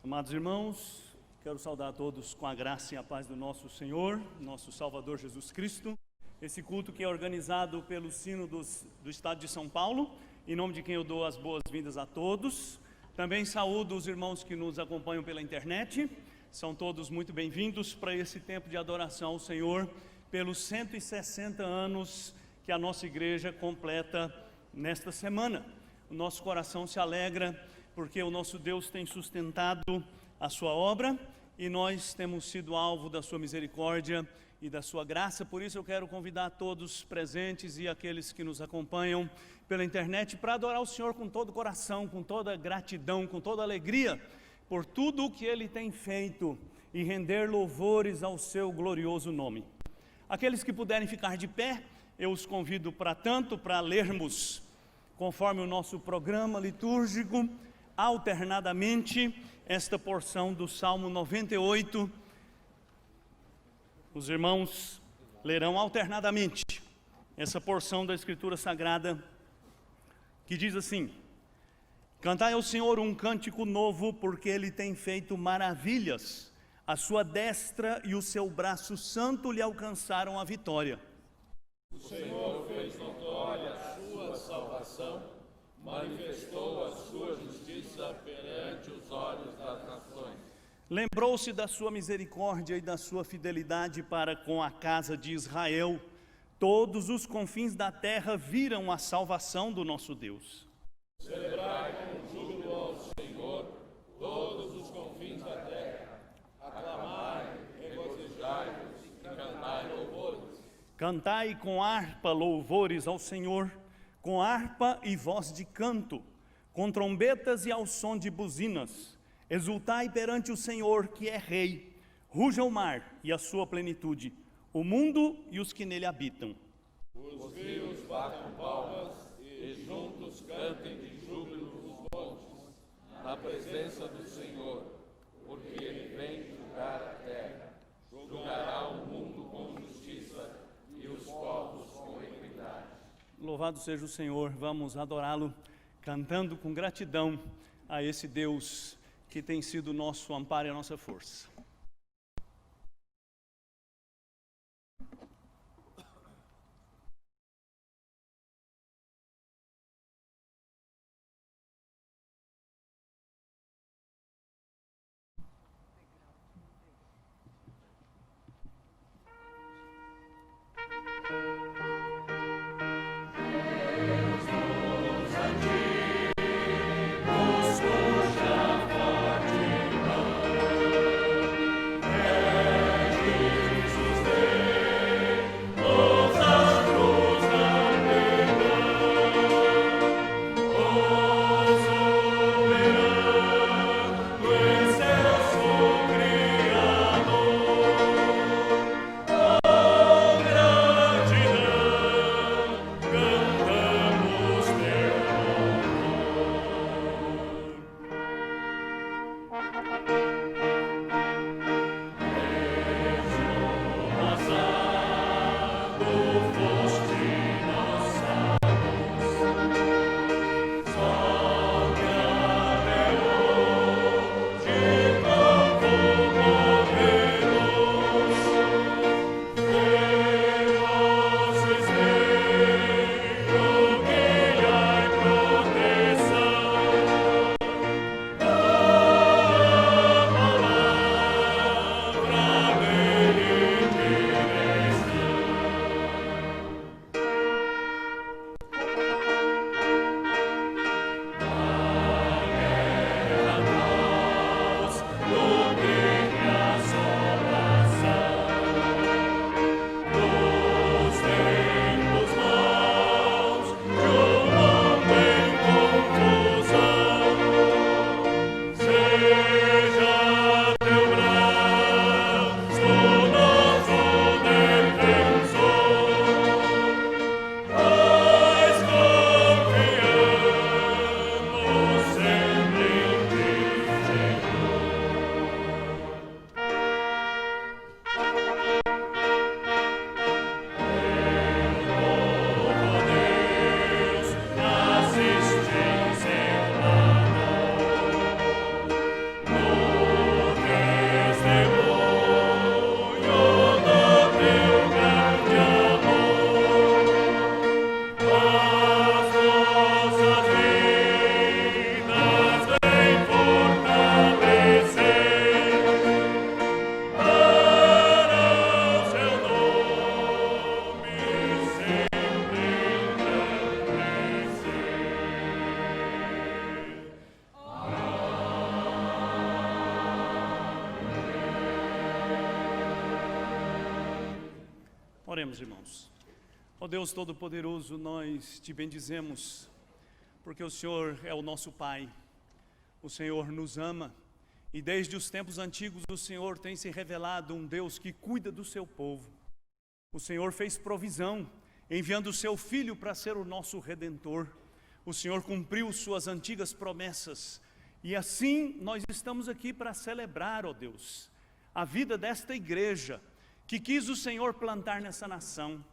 Amados irmãos, quero saudar a todos com a graça e a paz do nosso Senhor, nosso Salvador Jesus Cristo. Esse culto que é organizado pelo Sino do Estado de São Paulo, em nome de quem eu dou as boas-vindas a todos. Também saúdo os irmãos que nos acompanham pela internet. São todos muito bem-vindos para esse tempo de adoração ao Senhor, pelos 160 anos que a nossa igreja completa nesta semana. O nosso coração se alegra porque o nosso Deus tem sustentado a sua obra e nós temos sido alvo da sua misericórdia e da sua graça. Por isso eu quero convidar todos presentes e aqueles que nos acompanham pela internet para adorar o Senhor com todo o coração, com toda gratidão, com toda alegria por tudo o que Ele tem feito e render louvores ao seu glorioso nome. Aqueles que puderem ficar de pé, eu os convido para lermos, conforme o nosso programa litúrgico, alternadamente esta porção do Salmo 98. Os irmãos lerão alternadamente essa porção da Escritura Sagrada que diz assim: Cantai ao Senhor um cântico novo, porque Ele tem feito maravilhas, a sua destra e o seu braço santo lhe alcançaram a vitória. O Senhor fez notória a sua salvação, manifestou a sua justiça perante os olhos das nações. Lembrou-se da sua misericórdia e da sua fidelidade para com a casa de Israel. Todos os confins da terra viram a salvação do nosso Deus. Celebrai com júbilo ao Senhor, todos os confins da terra. Aclamai, regozijai-vos e cantai louvores. Cantai com harpa louvores ao Senhor, com harpa e voz de canto, com trombetas e ao som de buzinas. Exultai perante o Senhor, que é Rei. Ruja o mar e a sua plenitude, o mundo e os que nele habitam. Os rios batam palmas e juntos cantem de júbilo os montes, na presença do Senhor, porque Ele vem julgar a terra. Julgará o mundo com justiça e os povos com equidade. Louvado seja o Senhor, vamos adorá-lo, cantando com gratidão a esse Deus que tem sido nosso amparo e a nossa força. Oremos, irmãos. Ó Deus Todo-Poderoso, nós te bendizemos, porque o Senhor é o nosso Pai, o Senhor nos ama, e desde os tempos antigos o Senhor tem se revelado um Deus que cuida do seu povo. O Senhor fez provisão, enviando o seu Filho para ser o nosso Redentor. O Senhor cumpriu suas antigas promessas, e assim nós estamos aqui para celebrar, ó Deus, a vida desta igreja, que quis o Senhor plantar nessa nação.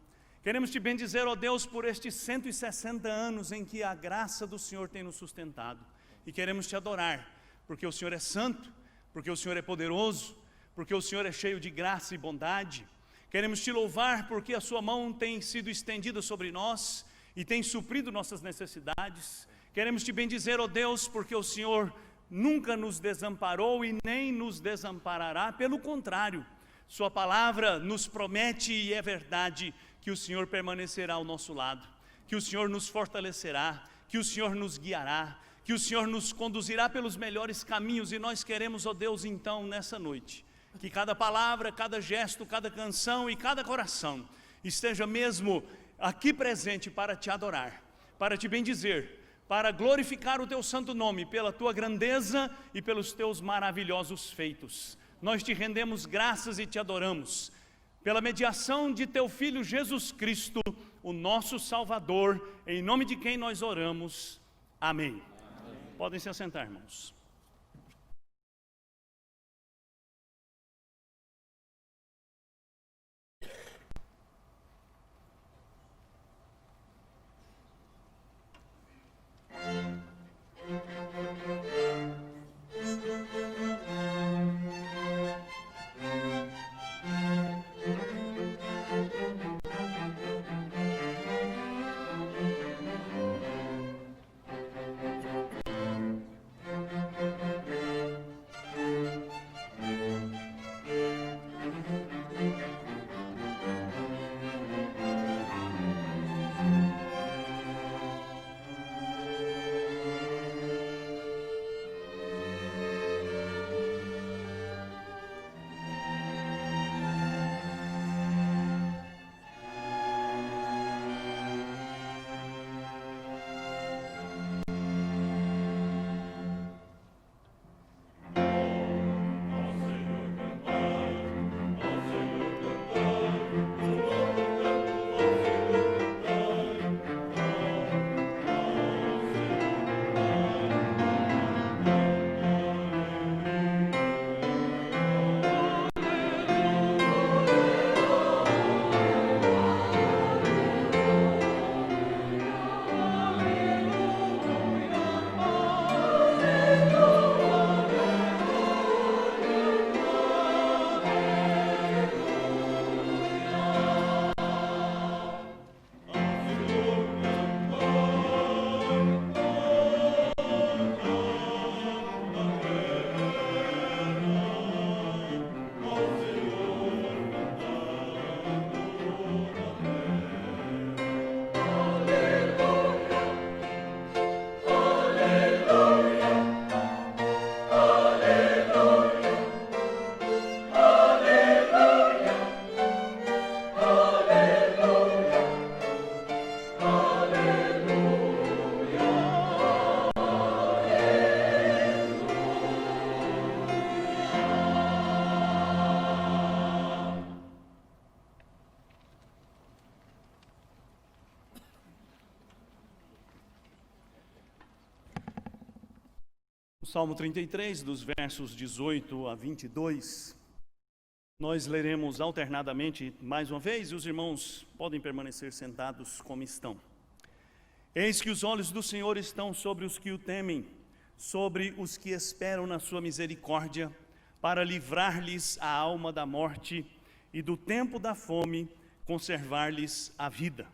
Queremos te bendizer, ó Deus, por estes 160 anos em que a graça do Senhor tem nos sustentado. E queremos te adorar, porque o Senhor é santo, porque o Senhor é poderoso, porque o Senhor é cheio de graça e bondade. Queremos te louvar, porque a sua mão tem sido estendida sobre nós e tem suprido nossas necessidades. Queremos te bendizer, ó Deus, porque o Senhor nunca nos desamparou e nem nos desamparará. Pelo contrário, sua palavra nos promete, e é verdade, que o Senhor permanecerá ao nosso lado, que o Senhor nos fortalecerá, que o Senhor nos guiará, que o Senhor nos conduzirá pelos melhores caminhos. E nós queremos, ó Deus, então, nessa noite, que cada palavra, cada gesto, cada canção e cada coração esteja mesmo aqui presente para te adorar, para te bendizer, para glorificar o teu santo nome, pela tua grandeza e pelos teus maravilhosos feitos. Nós te rendemos graças e te adoramos, pela mediação de teu Filho Jesus Cristo, o nosso Salvador, em nome de quem nós oramos. Amém. Podem se assentar, irmãos. Salmo 33, dos versos 18 a 22, nós leremos alternadamente mais uma vez, e os irmãos podem permanecer sentados como estão. Eis que os olhos do Senhor estão sobre os que o temem, sobre os que esperam na sua misericórdia, para livrar-lhes a alma da morte e do tempo da fome, conservar-lhes a vida.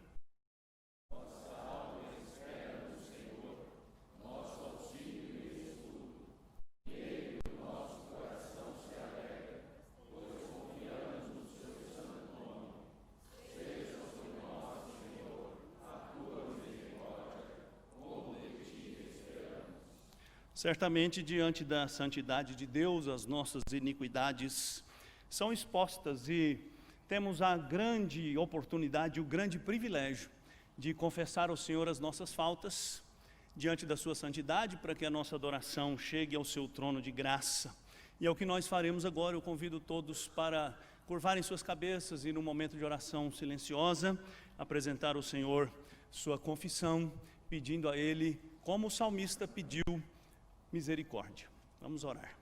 Certamente, diante da santidade de Deus, as nossas iniquidades são expostas, e temos a grande oportunidade, o grande privilégio de confessar ao Senhor as nossas faltas diante da sua santidade, para que a nossa adoração chegue ao seu trono de graça. E é o que nós faremos agora. Eu convido todos para curvarem suas cabeças e, no momento de oração silenciosa, apresentar ao Senhor sua confissão, pedindo a Ele, como o salmista pediu, misericórdia. Vamos orar.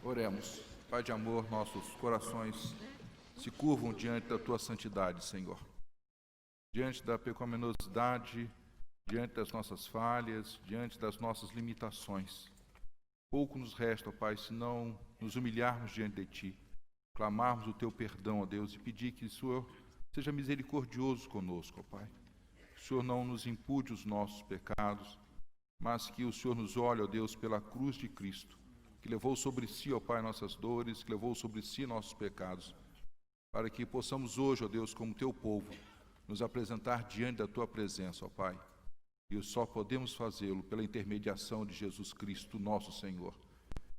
Oremos. Pai de amor, nossos corações se curvam diante da Tua santidade, Senhor. Diante da pecaminosidade, diante das nossas falhas, diante das nossas limitações. Pouco nos resta, ó Pai, senão nos humilharmos diante de Ti, clamarmos o Teu perdão, ó Deus, e pedir que o Senhor seja misericordioso conosco, ó Pai. Que o Senhor não nos impude os nossos pecados, mas que o Senhor nos olhe, ó Deus, pela cruz de Cristo, que levou sobre si, ó Pai, nossas dores, que levou sobre si nossos pecados, para que possamos hoje, ó Deus, como Teu povo, nos apresentar diante da Tua presença, ó Pai. E só podemos fazê-lo pela intermediação de Jesus Cristo, nosso Senhor.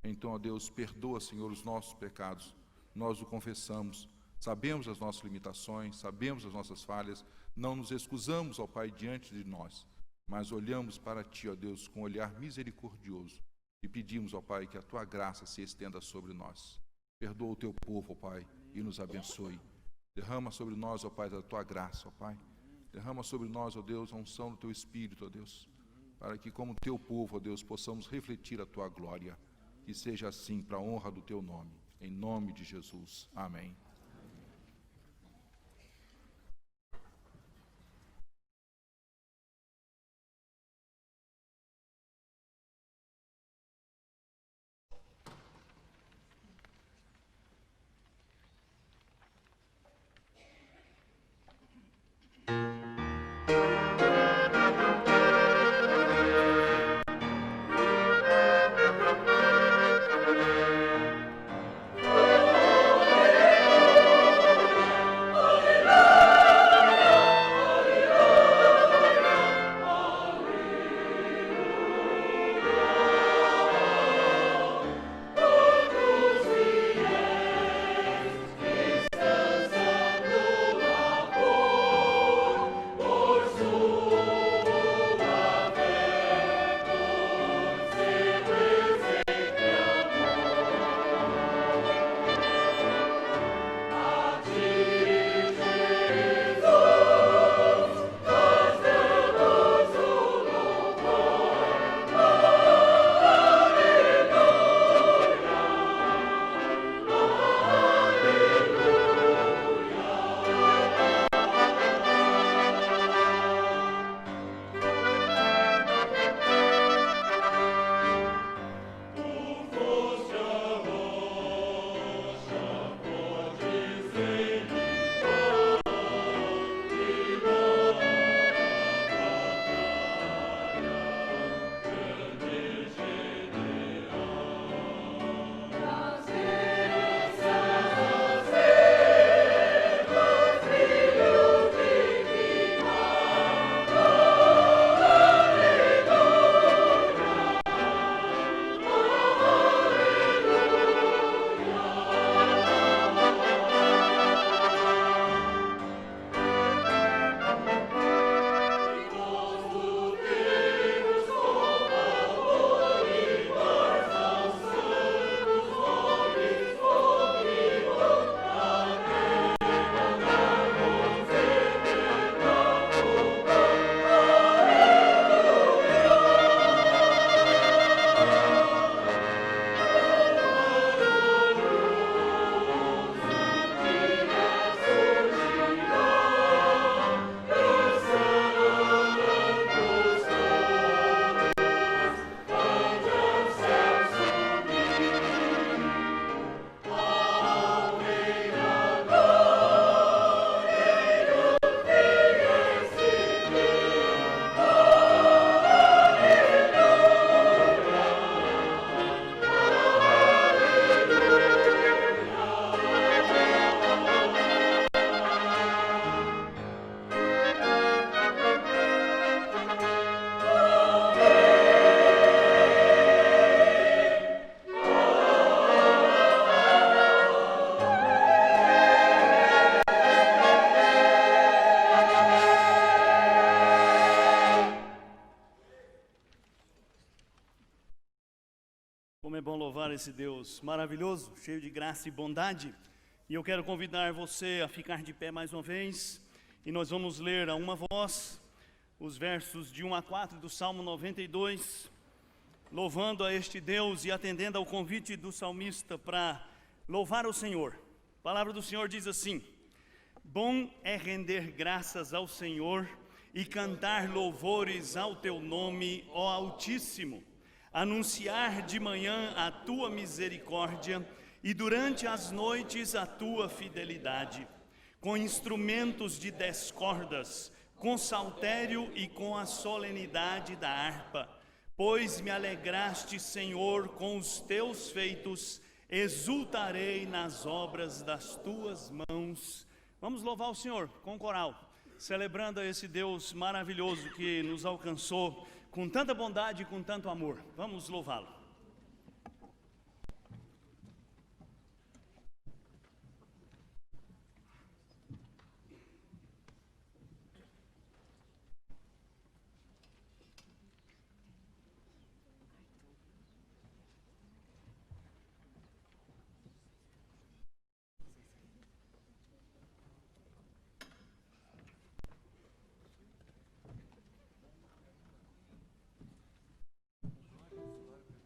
Então, ó Deus, perdoa, Senhor, os nossos pecados. Nós o confessamos, sabemos as nossas limitações, sabemos as nossas falhas, não nos excusamos, ó Pai, diante de nós, mas olhamos para Ti, ó Deus, com um olhar misericordioso e pedimos, ó Pai, que a Tua graça se estenda sobre nós. Perdoa o Teu povo, ó Pai, e nos abençoe. Derrama sobre nós, ó Pai, da Tua graça, ó Pai. Derrama sobre nós, ó Deus, a unção do Teu Espírito, ó Deus, para que como Teu povo, ó Deus, possamos refletir a Tua glória. Que seja assim para a honra do Teu nome. Em nome de Jesus. Amém. Como é bom louvar esse Deus maravilhoso, cheio de graça e bondade. E eu quero convidar você a ficar de pé mais uma vez. E nós vamos ler a uma voz os versos de 1 a 4 do Salmo 92. louvando a este Deus e atendendo ao convite do salmista para louvar o Senhor. A palavra do Senhor diz assim: bom é render graças ao Senhor e cantar louvores ao teu nome, ó Altíssimo, anunciar de manhã a tua misericórdia e durante as noites a tua fidelidade, com instrumentos de 10 cordas, com saltério e com a solenidade da harpa. Pois me alegraste, Senhor, com os teus feitos, exultarei nas obras das tuas mãos. Vamos louvar o Senhor com o coral, celebrando a esse Deus maravilhoso que nos alcançou com tanta bondade e com tanto amor. Vamos louvá-lo.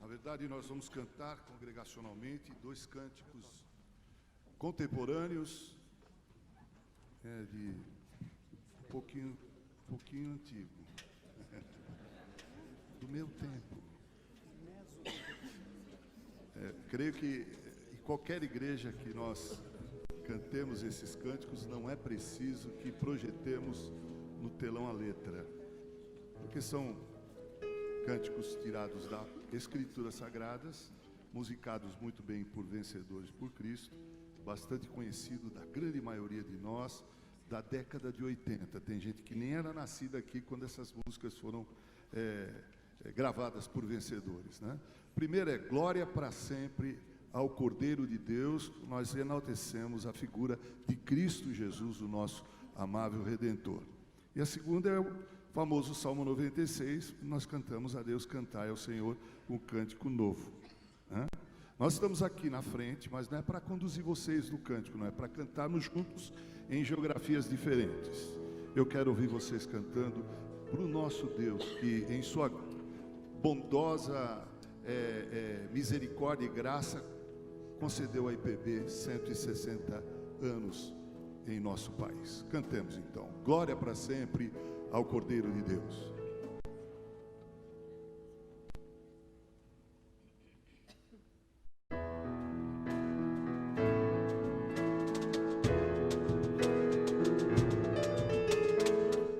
Na verdade, nós vamos cantar congregacionalmente 2 cânticos contemporâneos, de um pouquinho antigo, do meu tempo. Creio que em qualquer igreja que nós cantemos esses cânticos, não é preciso que projetemos no telão a letra, porque são cânticos tirados da Escrituras Sagradas, musicados muito bem por vencedores por Cristo, bastante conhecido da grande maioria de nós, da década de 80. Tem gente que nem era nascida aqui quando essas músicas foram gravadas por vencedores, né? Primeiro é Glória para sempre ao Cordeiro de Deus. Nós enaltecemos a figura de Cristo Jesus, o nosso amável Redentor. E a segunda é o famoso Salmo 96, nós cantamos a Deus, cantai ao Senhor um cântico novo, né? Nós estamos aqui na frente, mas não é para conduzir vocês no cântico, não é para cantarmos juntos em geografias diferentes. Eu quero ouvir vocês cantando para o nosso Deus, que em sua bondosa misericórdia e graça concedeu a IPB 160 anos em nosso país. Cantemos então, glória para sempre ao Cordeiro de Deus.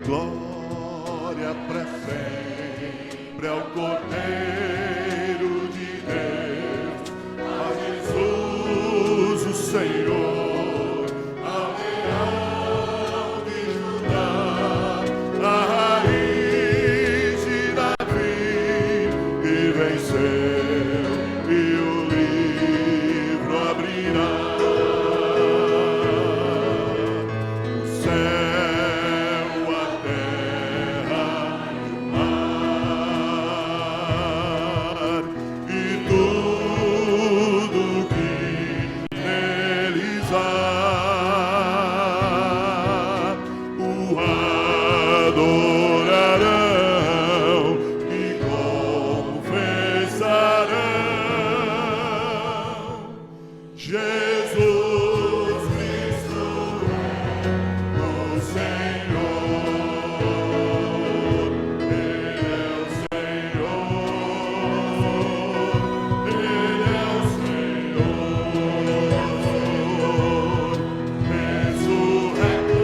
Glória para sempre ao Cordeiro de Deus, a Jesus o Senhor, ao Leão de Judá, a raiz de Davi, que venceu e o livro abrirá. O céu, a terra, o mar e tudo que neles há o adorarão e confessarão: Jesus Cristo é o Senhor, Ele é o Senhor, Ele é o Senhor, ressurreto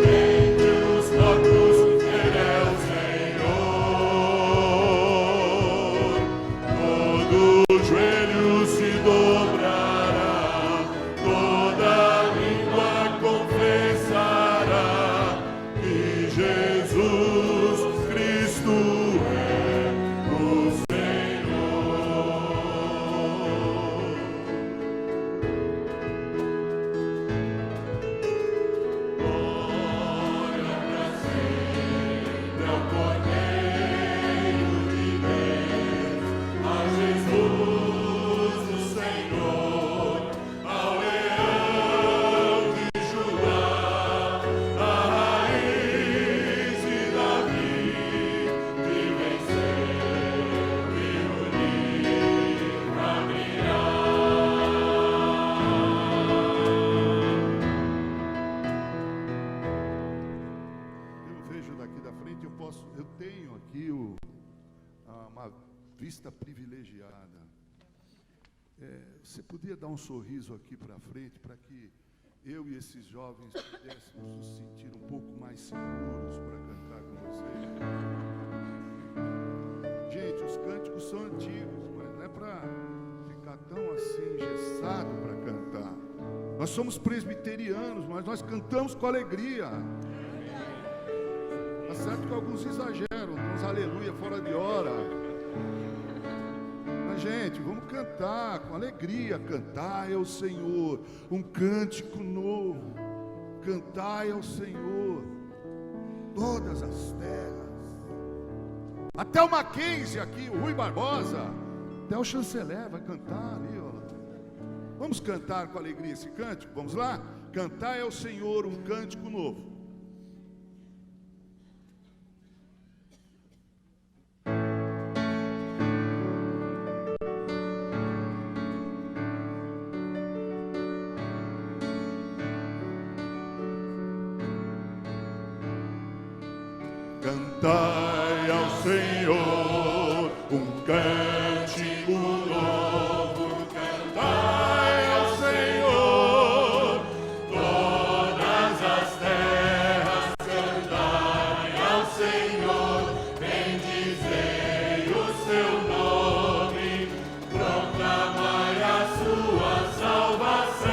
dentre os mortos, Ele é o Senhor, todo joelho se dobrará Você podia dar um sorriso aqui para frente, para que eu e esses jovens pudéssemos nos sentir um pouco mais seguros para cantar com vocês? Gente, os cânticos são antigos, mas não é para ficar tão assim engessado para cantar. Nós somos presbiterianos, mas nós cantamos com alegria. Tá certo que alguns exageram, uns aleluia fora de hora. Mas, gente, vamos cantar com alegria. Cantai ao Senhor um cântico novo. Cantai ao Senhor todas as terras. Até o Mackenzie aqui, o Rui Barbosa, até o chanceler vai cantar ali, ó. Vamos cantar com alegria esse cântico? Vamos lá? Cantai ao Senhor um cântico novo. Cantai ao Senhor um cântico novo, cantai ao Senhor todas as terras, cantai ao Senhor, bendizei o seu nome, proclamai a sua salvação,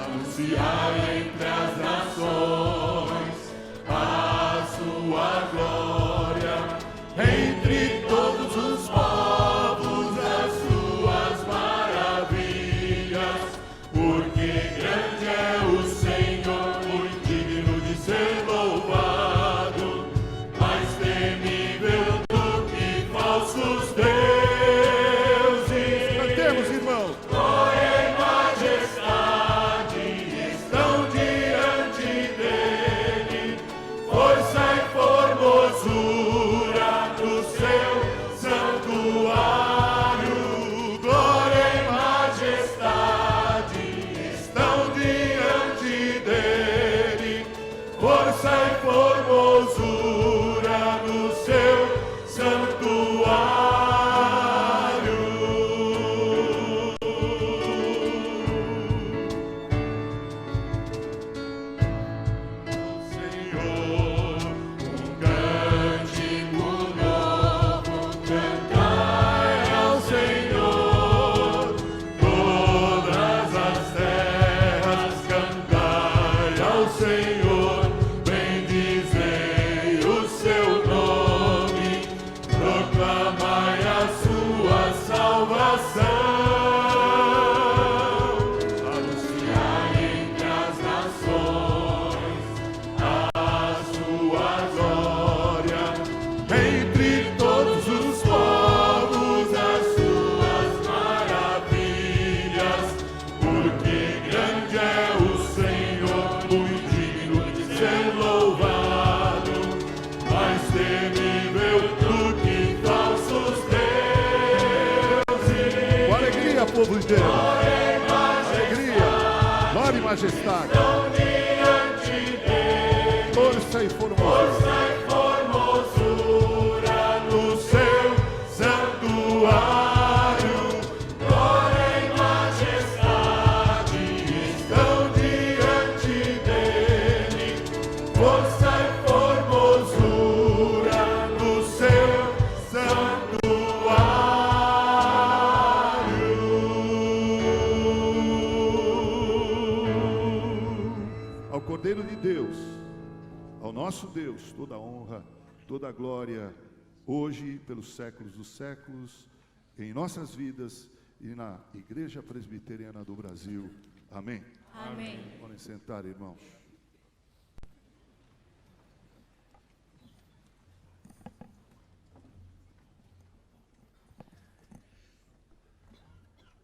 anunciai entre as nações a sua glória, entre todos os povos as suas maravilhas, porque grande é o Senhor, muito digno de ser louvado, mais temível do que falsos deuses. Cantemos, irmãos. Glória e majestade estão diante dele, força e formosura do seu santuário. Glória e majestade estão diante dele, força e formosura do seu santuário. Senhor, um cântico novo, cantai ao Senhor todas as terras, cantai ao Senhor, bendizei o seu nome, proclamai a sua salvação, anunciai entre as nações a sua glória, entre todos os povos as suas maravilhas, porque grande é o Senhor, muito digno de ser louvado, mais temível do que falsos deuses. Com alegria, povo de Deus. Alegria, glória e majestade. Força e formosura no seu santuário. Glória e majestade estão diante dele, força e formosura no seu santuário. Ao Cordeiro de Deus, ao nosso Deus, toda a honra, toda a glória, hoje e pelos séculos dos séculos, em nossas vidas e na Igreja Presbiteriana do Brasil. Amém. Amém. Podem sentar, irmãos.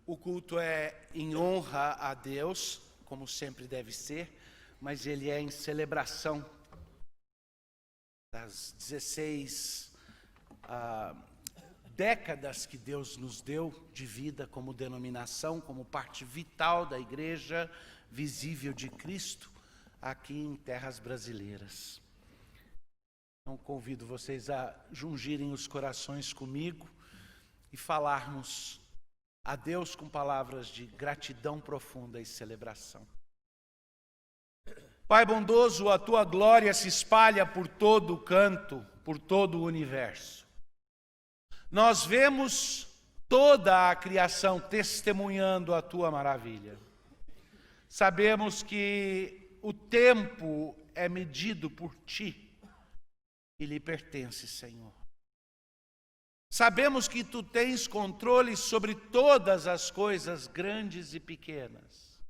O culto é em honra a Deus, como sempre deve ser, mas ele é em celebração das 16 décadas que Deus nos deu de vida como denominação, como parte vital da igreja visível de Cristo aqui em terras brasileiras. Então convido vocês a jungirem os corações comigo e e falarmos a Deus com palavras de gratidão profunda e celebração. Pai bondoso, a tua glória se espalha por todo o canto, por todo o universo. Nós vemos toda a criação testemunhando a tua maravilha. Sabemos que o tempo é medido por ti e lhe pertence, Senhor. Sabemos que tu tens controle sobre todas as coisas grandes e pequenas.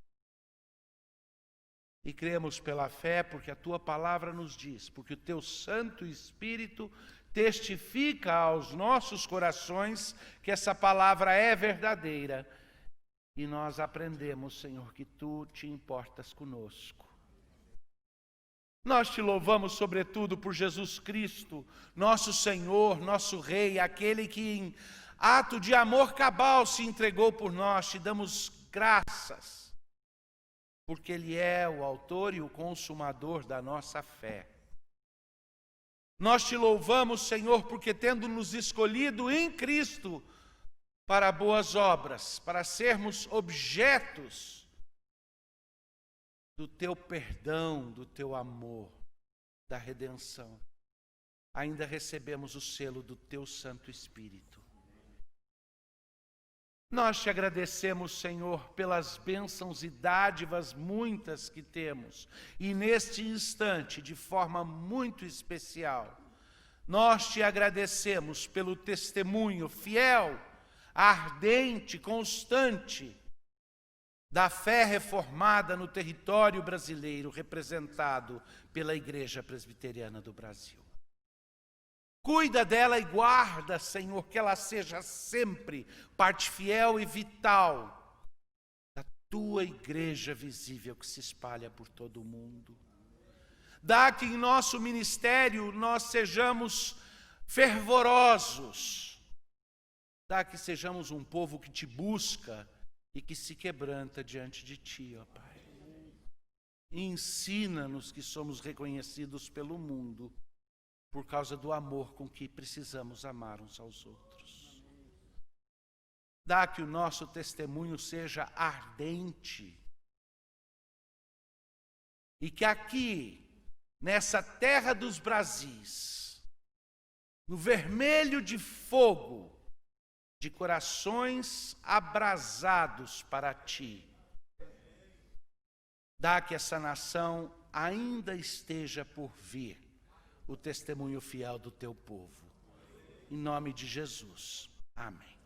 E cremos pela fé, porque a tua palavra nos diz, porque o teu Santo Espírito testifica aos nossos corações que essa palavra é verdadeira. E nós aprendemos, Senhor, que tu te importas conosco. Nós te louvamos, sobretudo, por Jesus Cristo, nosso Senhor, nosso Rei, aquele que em ato de amor cabal se entregou por nós. Te damos graças, porque Ele é o autor e o consumador da nossa fé. Nós te louvamos, Senhor, porque tendo nos escolhido em Cristo para boas obras, para sermos objetos do teu perdão, do teu amor, da redenção, ainda recebemos o selo do teu Santo Espírito. Nós te agradecemos, Senhor, pelas bênçãos e dádivas muitas que temos. E neste instante, de forma muito especial, nós te agradecemos pelo testemunho fiel, ardente, constante, da fé reformada no território brasileiro, representado pela Igreja Presbiteriana do Brasil. Cuida dela e guarda, Senhor, que ela seja sempre parte fiel e vital da tua igreja visível que se espalha por todo o mundo. Dá que em nosso ministério nós sejamos fervorosos. Dá que sejamos um povo que te busca e que se quebranta diante de ti, ó Pai. Ensina-nos que somos reconhecidos pelo mundo por causa do amor com que precisamos amar uns aos outros. Dá que o nosso testemunho seja ardente e que aqui, nessa terra dos Brasis, no vermelho de fogo, de corações abrasados para ti, dá que essa nação ainda esteja por vir o testemunho fiel do teu povo. Em nome de Jesus. Amém.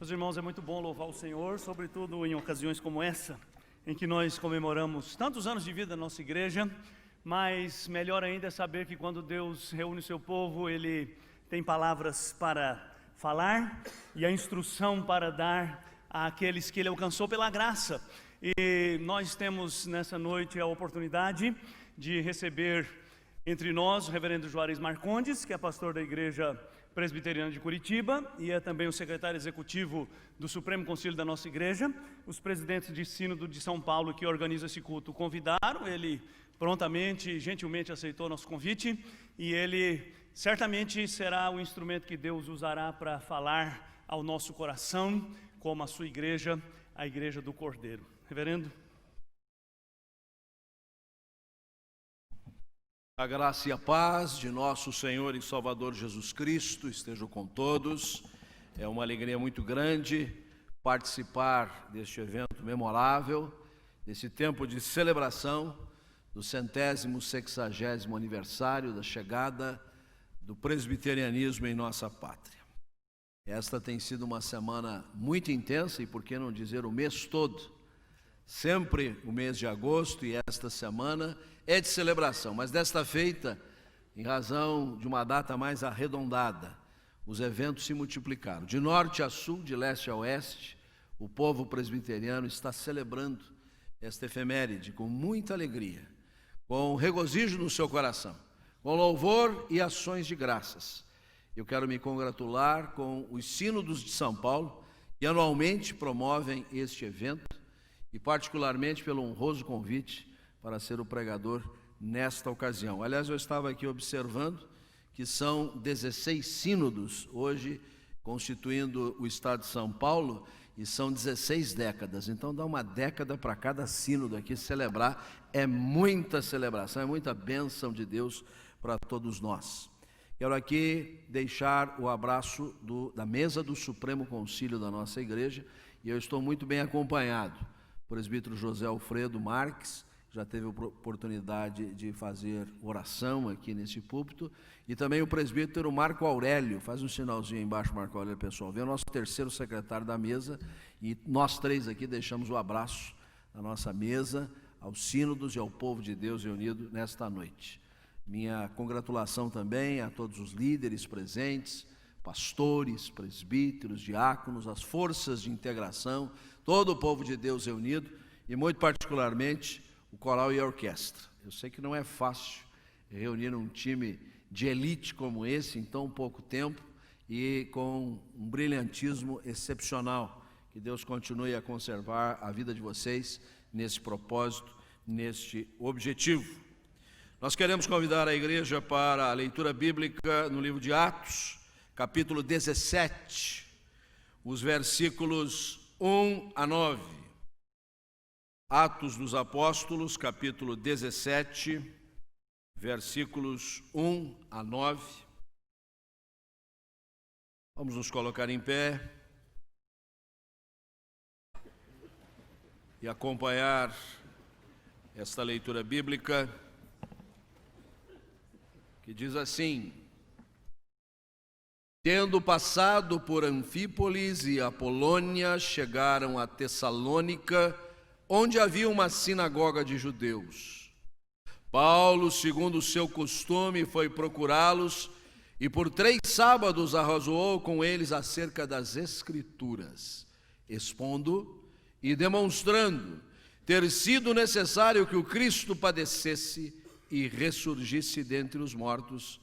Meus irmãos, é muito bom louvar o Senhor, sobretudo em ocasiões como essa, em que nós comemoramos tantos anos de vida da nossa igreja, mas melhor ainda é saber que quando Deus reúne o seu povo, Ele tem palavras para falar e a instrução para dar àqueles que Ele alcançou pela graça. E nós temos nessa noite a oportunidade de receber entre nós o reverendo Juarez Marcondes, que é pastor da Igreja Presbiteriana de Curitiba e é também o secretário executivo do Supremo Conselho da nossa igreja. Os presidentes de Sínodo de São Paulo que organizam esse culto convidaram, ele prontamente e gentilmente aceitou nosso convite e ele certamente será o instrumento que Deus usará para falar ao nosso coração, como a sua igreja, a Igreja do Cordeiro. Reverendo. A graça e a paz de nosso Senhor e Salvador Jesus Cristo estejam com todos. É uma alegria muito grande participar deste evento memorável, desse tempo de celebração do 160º aniversário da chegada do presbiterianismo em nossa pátria. Esta tem sido uma semana muito intensa e, por que não dizer, o mês todo. Sempre o mês de agosto e esta semana é de celebração, mas desta feita, em razão de uma data mais arredondada, os eventos se multiplicaram. De norte a sul, de leste a oeste, o povo presbiteriano está celebrando esta efeméride com muita alegria, com regozijo no seu coração, com louvor e ações de graças. Eu quero me congratular com os sínodos de São Paulo, que anualmente promovem este evento, e particularmente pelo honroso convite para ser o pregador nesta ocasião. Aliás, eu estava aqui observando que são 16 sínodos hoje constituindo o estado de São Paulo e são 16 décadas. Então dá uma década para cada sínodo aqui celebrar. É muita celebração, é muita bênção de Deus para todos nós. Quero aqui deixar o abraço da mesa do Supremo Concílio da nossa igreja e eu estou muito bem acompanhado. O presbítero José Alfredo Marques já teve a oportunidade de fazer oração aqui nesse púlpito, e também o presbítero Marco Aurélio, faz um sinalzinho aí embaixo, Marco Aurélio, pessoal, vem o nosso terceiro secretário da mesa, e nós três aqui deixamos o abraço na nossa mesa, aos sínodos e ao povo de Deus reunido nesta noite. Minha congratulação também a todos os líderes presentes, pastores, presbíteros, diáconos, as forças de integração, todo o povo de Deus reunido, e muito particularmente o coral e a orquestra. Eu sei que não é fácil reunir um time de elite como esse em tão pouco tempo e com um brilhantismo excepcional. Que Deus continue a conservar a vida de vocês nesse propósito, neste objetivo. Nós queremos convidar a igreja para a leitura bíblica no livro de Atos, capítulo 17, os versículos 1 a 9. Atos dos Apóstolos, capítulo 17, versículos 1 a 9. Vamos nos colocar em pé e acompanhar esta leitura bíblica, que diz assim: Tendo passado por Anfípolis e Apolônia, chegaram a Tessalônica, onde havia uma sinagoga de judeus. Paulo, segundo o seu costume, foi procurá-los e por 3 sábados arrazoou com eles acerca das Escrituras, expondo e demonstrando ter sido necessário que o Cristo padecesse e ressurgisse dentre os mortos.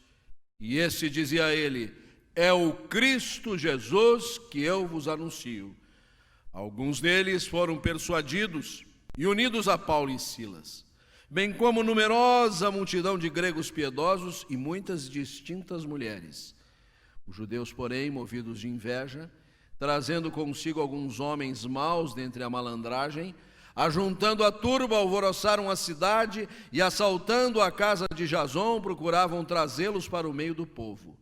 E esse dizia a ele: é o Cristo Jesus que eu vos anuncio. Alguns deles foram persuadidos e unidos a Paulo e Silas, bem como numerosa multidão de gregos piedosos e muitas distintas mulheres. Os judeus, porém, movidos de inveja, trazendo consigo alguns homens maus dentre a malandragem, ajuntando a turba, alvoroçaram a cidade e, assaltando a casa de Jason, procuravam trazê-los para o meio do povo.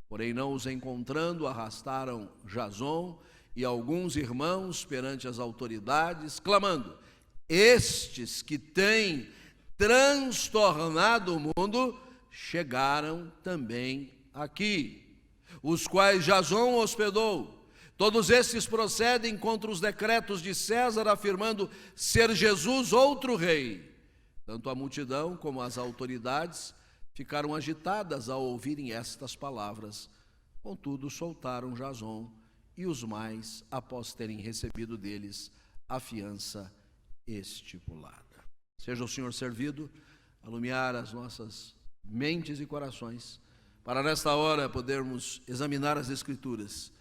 Porém, não os encontrando, arrastaram Jason e alguns irmãos perante as autoridades, clamando: estes que têm transtornado o mundo chegaram também aqui, os quais Jason hospedou, Todos estes procedem contra os decretos de César, afirmando ser Jesus outro rei. Tanto a multidão como as autoridades ficaram agitadas ao ouvirem estas palavras. Contudo, soltaram Jason e os mais, após terem recebido deles a fiança estipulada. Seja o Senhor servido, alumiar as nossas mentes e corações, para nesta hora podermos examinar as Escrituras,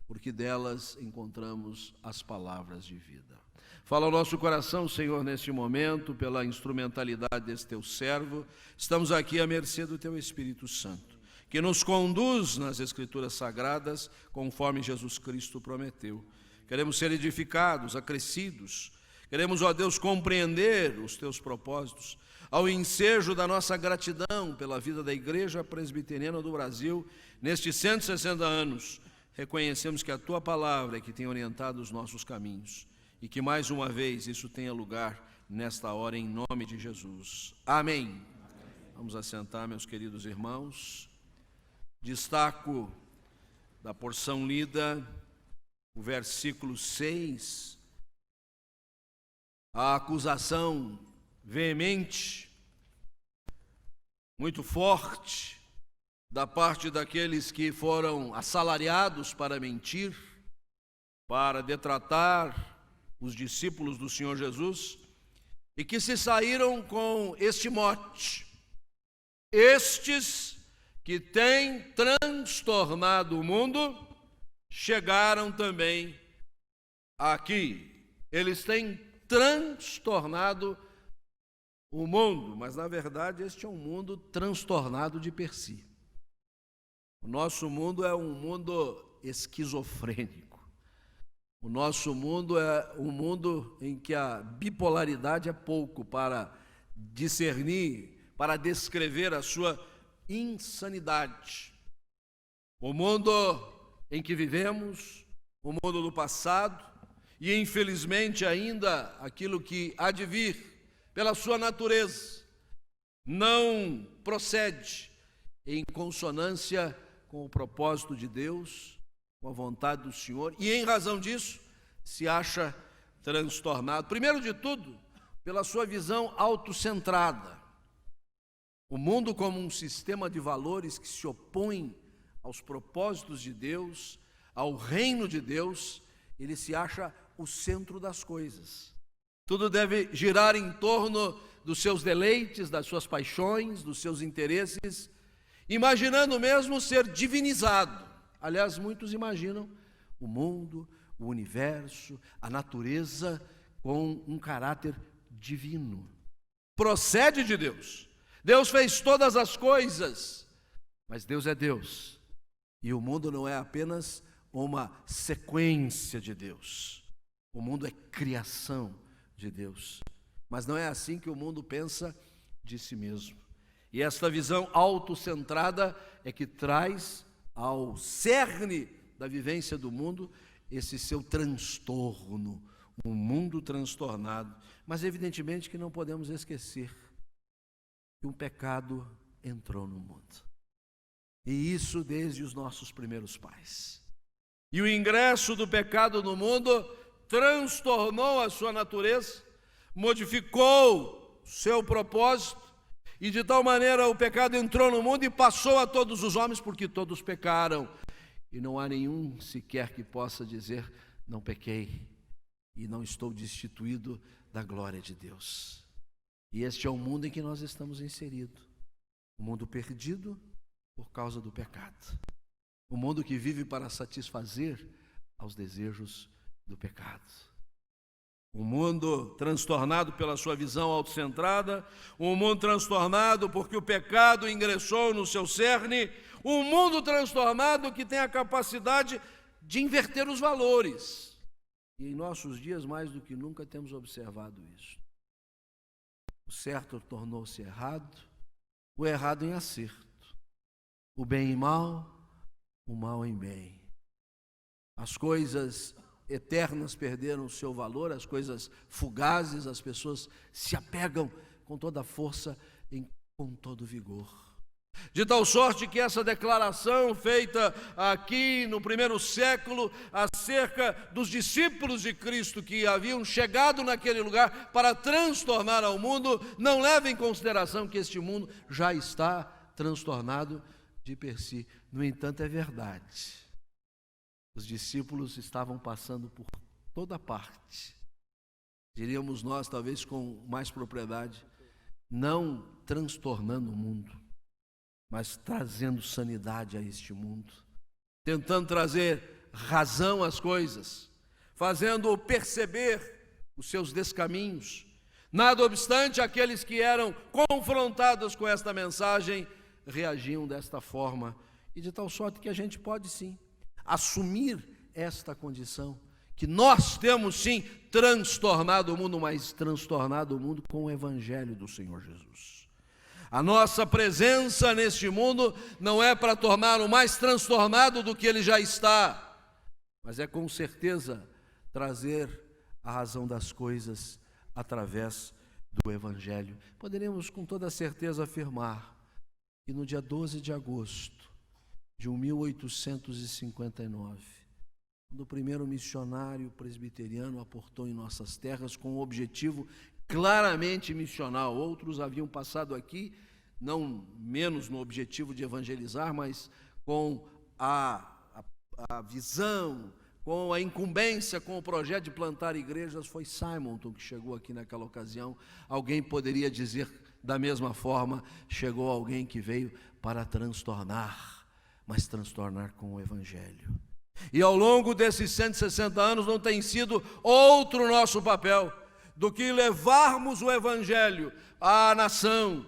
porque delas encontramos as palavras de vida. Fala ao nosso coração, Senhor, neste momento, pela instrumentalidade desse teu servo. Estamos aqui à mercê do teu Espírito Santo, que nos conduz nas Escrituras Sagradas, conforme Jesus Cristo prometeu. Queremos ser edificados, acrescidos. Queremos, ó Deus, compreender os teus propósitos, ao ensejo da nossa gratidão pela vida da Igreja Presbiteriana do Brasil, nestes 160 anos. Reconhecemos que a tua palavra é que tem orientado os nossos caminhos e que mais uma vez isso tenha lugar nesta hora, em nome de Jesus. Amém. Vamos assentar, meus queridos irmãos. Destaco da porção lida o versículo 6, a acusação veemente, muito forte, da parte daqueles que foram assalariados para mentir, para detratar os discípulos do Senhor Jesus, e que se saíram com este mote: estes que têm transtornado o mundo, chegaram também aqui. Eles têm transtornado o mundo, mas na verdade este é um mundo transtornado de per si. O nosso mundo é um mundo esquizofrênico. O nosso mundo é um mundo em que a bipolaridade é pouco para discernir, para descrever a sua insanidade. O mundo em que vivemos, o mundo do passado e, infelizmente, ainda aquilo que há de vir, pela sua natureza, não procede em consonância com o propósito de Deus, com a vontade do Senhor, e em razão disso se acha transtornado. Primeiro de tudo, pela sua visão autocentrada. O mundo como um sistema de valores que se opõe aos propósitos de Deus, ao reino de Deus, ele se acha o centro das coisas. Tudo deve girar em torno dos seus deleites, das suas paixões, dos seus interesses, imaginando mesmo ser divinizado. Aliás, muitos imaginam o mundo, o universo, a natureza com um caráter divino. Procede de Deus. Deus fez todas as coisas, mas Deus é Deus. E o mundo não é apenas uma sequência de Deus. O mundo é criação de Deus. Mas não é assim que o mundo pensa de si mesmo. E esta visão autocentrada é que traz ao cerne da vivência do mundo esse seu transtorno, um mundo transtornado. Mas evidentemente que não podemos esquecer que um pecado entrou no mundo. E isso desde os nossos primeiros pais. E o ingresso do pecado no mundo transtornou a sua natureza, modificou seu propósito, e de tal maneira o pecado entrou no mundo e passou a todos os homens, porque todos pecaram. E não há nenhum sequer que possa dizer: não pequei e não estou destituído da glória de Deus. E este é o mundo em que nós estamos inseridos. Um mundo perdido por causa do pecado. Um mundo que vive para satisfazer aos desejos do pecado. Um mundo transtornado pela sua visão autocentrada, um mundo transtornado porque o pecado ingressou no seu cerne, um mundo transtornado que tem a capacidade de inverter os valores. E em nossos dias, mais do que nunca, temos observado isso. O certo tornou-se errado, o errado em acerto, o bem em mal, o mal em bem. As coisas eternas perderam o seu valor, as coisas fugazes, as pessoas se apegam com toda a força, com todo vigor. De tal sorte que essa declaração feita aqui no primeiro século acerca dos discípulos de Cristo que haviam chegado naquele lugar para transtornar ao mundo, não leva em consideração que este mundo já está transtornado de per si. No entanto, é verdade. Os discípulos estavam passando por toda parte. Diríamos nós, talvez com mais propriedade, não transtornando o mundo, mas trazendo sanidade a este mundo, tentando trazer razão às coisas, fazendo-o perceber os seus descaminhos. Nada obstante, aqueles que eram confrontados com esta mensagem reagiam desta forma, e de tal sorte que a gente pode sim assumir esta condição, que nós temos sim transtornado o mundo, mas transtornado o mundo com o Evangelho do Senhor Jesus. A nossa presença neste mundo não é para torná-lo mais transtornado do que ele já está, mas é com certeza trazer a razão das coisas através do Evangelho. Poderemos com toda certeza afirmar que no dia 12 de agosto de 1859, quando o primeiro missionário presbiteriano aportou em nossas terras com um objetivo claramente missional. Outros haviam passado aqui, não menos no objetivo de evangelizar, mas com a visão, com a incumbência, com o projeto de plantar igrejas. Foi Simonton que chegou aqui naquela ocasião. Alguém poderia dizer da mesma forma, chegou alguém que veio para transtornar, mas transtornar com o Evangelho. E ao longo desses 160 anos não tem sido outro nosso papel do que levarmos o Evangelho à nação,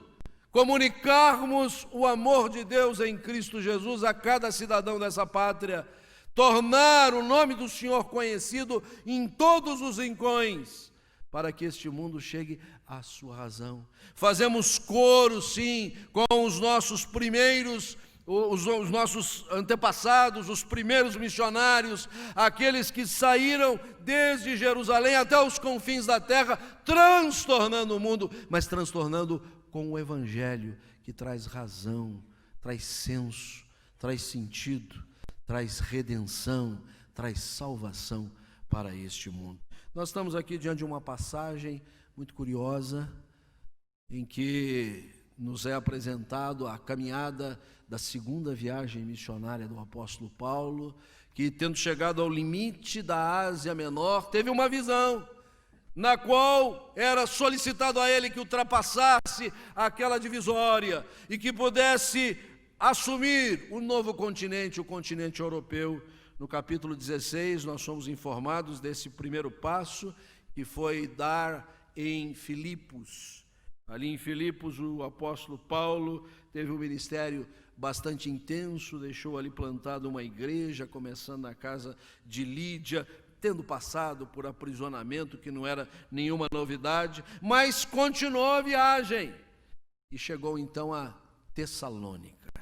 comunicarmos o amor de Deus em Cristo Jesus a cada cidadão dessa pátria, tornar o nome do Senhor conhecido em todos os rincões, para que este mundo chegue à sua razão. Fazemos coro, sim, com os nossos primeiros, os nossos antepassados, os primeiros missionários, aqueles que saíram desde Jerusalém até os confins da terra, transtornando o mundo, mas transtornando com o Evangelho, que traz razão, traz senso, traz sentido, traz redenção, traz salvação para este mundo. Nós estamos aqui diante de uma passagem muito curiosa, em que nos é apresentado a caminhada da segunda viagem missionária do apóstolo Paulo, que, tendo chegado ao limite da Ásia Menor, teve uma visão, na qual era solicitado a ele que ultrapassasse aquela divisória e que pudesse assumir o novo continente, o continente europeu. No capítulo 16, nós somos informados desse primeiro passo, que foi dar em Filipos. Ali em Filipos, o apóstolo Paulo teve um ministério bastante intenso, deixou ali plantada uma igreja, começando na casa de Lídia, tendo passado por aprisionamento, que não era nenhuma novidade, mas continuou a viagem e chegou então a Tessalônica.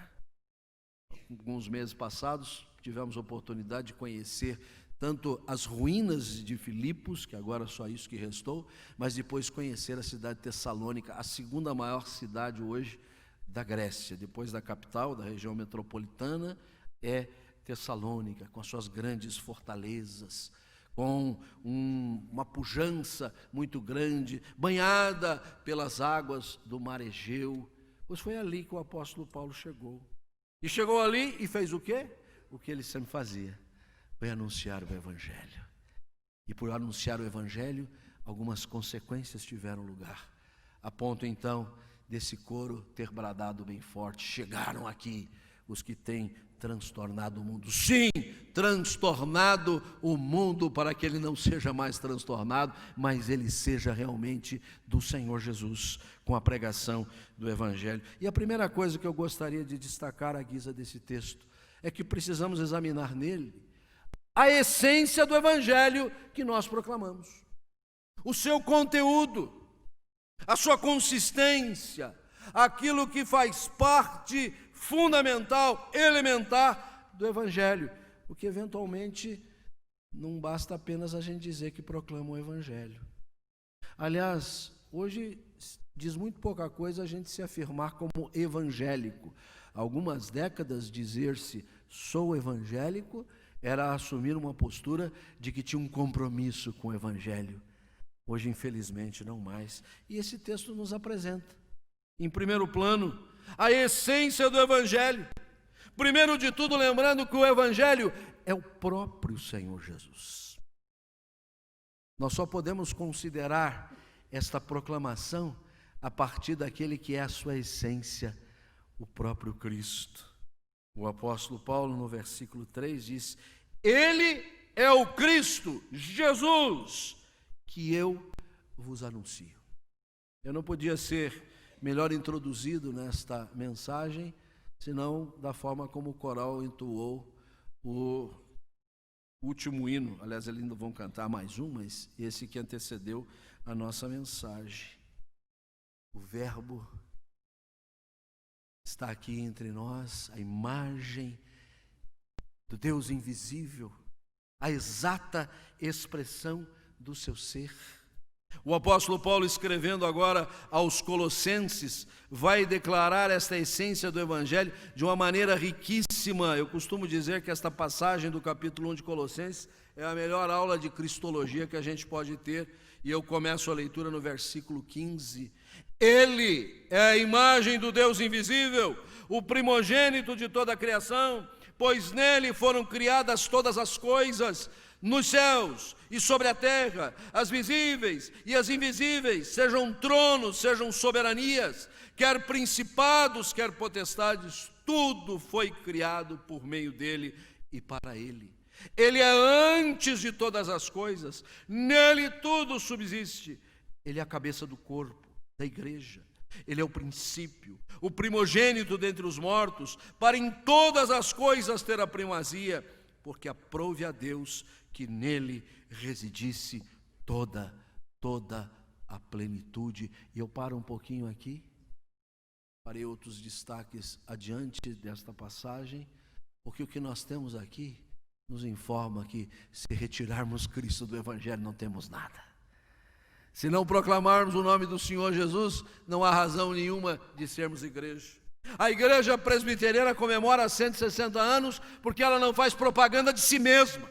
Alguns meses passados, tivemos a oportunidade de conhecer tanto as ruínas de Filipos, que agora só isso que restou, mas depois conhecer a cidade de Tessalônica, a segunda maior cidade hoje da Grécia, depois da capital, da região metropolitana, é Tessalônica, com as suas grandes fortalezas, com uma pujança muito grande, banhada pelas águas do mar Egeu. Pois foi ali que o apóstolo Paulo chegou. E chegou ali e fez o quê? O que ele sempre fazia, foi anunciar o Evangelho. E por anunciar o Evangelho, algumas consequências tiveram lugar, a ponto então desse coro ter bradado bem forte: chegaram aqui os que têm transtornado o mundo. Sim, transtornado o mundo, para que ele não seja mais transtornado, mas ele seja realmente do Senhor Jesus, com a pregação do Evangelho. E a primeira coisa que eu gostaria de destacar à guisa desse texto é que precisamos examinar nele a essência do Evangelho que nós proclamamos, o seu conteúdo, a sua consistência, aquilo que faz parte fundamental, elementar do Evangelho, porque eventualmente não basta apenas a gente dizer que proclama o Evangelho. Aliás, hoje diz muito pouca coisa a gente se afirmar como evangélico. Há algumas décadas dizer-se sou evangélico era assumir uma postura de que tinha um compromisso com o evangelho. Hoje, infelizmente, não mais. E esse texto nos apresenta, em primeiro plano, a essência do evangelho. Primeiro de tudo, lembrando que o evangelho é o próprio Senhor Jesus. Nós só podemos considerar esta proclamação a partir daquele que é a sua essência, o próprio Cristo. O apóstolo Paulo, no versículo 3, diz: Ele é o Cristo, Jesus, que eu vos anuncio. Eu não podia ser melhor introduzido nesta mensagem, senão da forma como o coral entoou o último hino. Aliás, eles ainda vão cantar mais um, mas esse que antecedeu a nossa mensagem. O Verbo está aqui entre nós, a imagem do Deus invisível, a exata expressão do seu ser. O apóstolo Paulo, escrevendo agora aos Colossenses, vai declarar esta essência do Evangelho de uma maneira riquíssima. Eu costumo dizer que esta passagem do capítulo 1 de Colossenses é a melhor aula de cristologia que a gente pode ter, e eu começo a leitura no versículo 15. Ele é a imagem do Deus invisível, o primogênito de toda a criação, pois nele foram criadas todas as coisas, nos céus e sobre a terra, as visíveis e as invisíveis, sejam tronos, sejam soberanias, quer principados, quer potestades, tudo foi criado por meio dele e para ele. Ele é antes de todas as coisas, nele tudo subsiste. Ele é a cabeça do corpo, da igreja. Ele é o princípio, o primogênito dentre os mortos, para em todas as coisas ter a primazia, porque aprouve a Deus que nele residisse toda a plenitude. E eu paro um pouquinho aqui, farei outros destaques adiante desta passagem, porque o que nós temos aqui nos informa que se retirarmos Cristo do Evangelho não temos nada. Se não proclamarmos o nome do Senhor Jesus, não há razão nenhuma de sermos igreja. A igreja presbiteriana comemora 160 anos porque ela não faz propaganda de si mesma.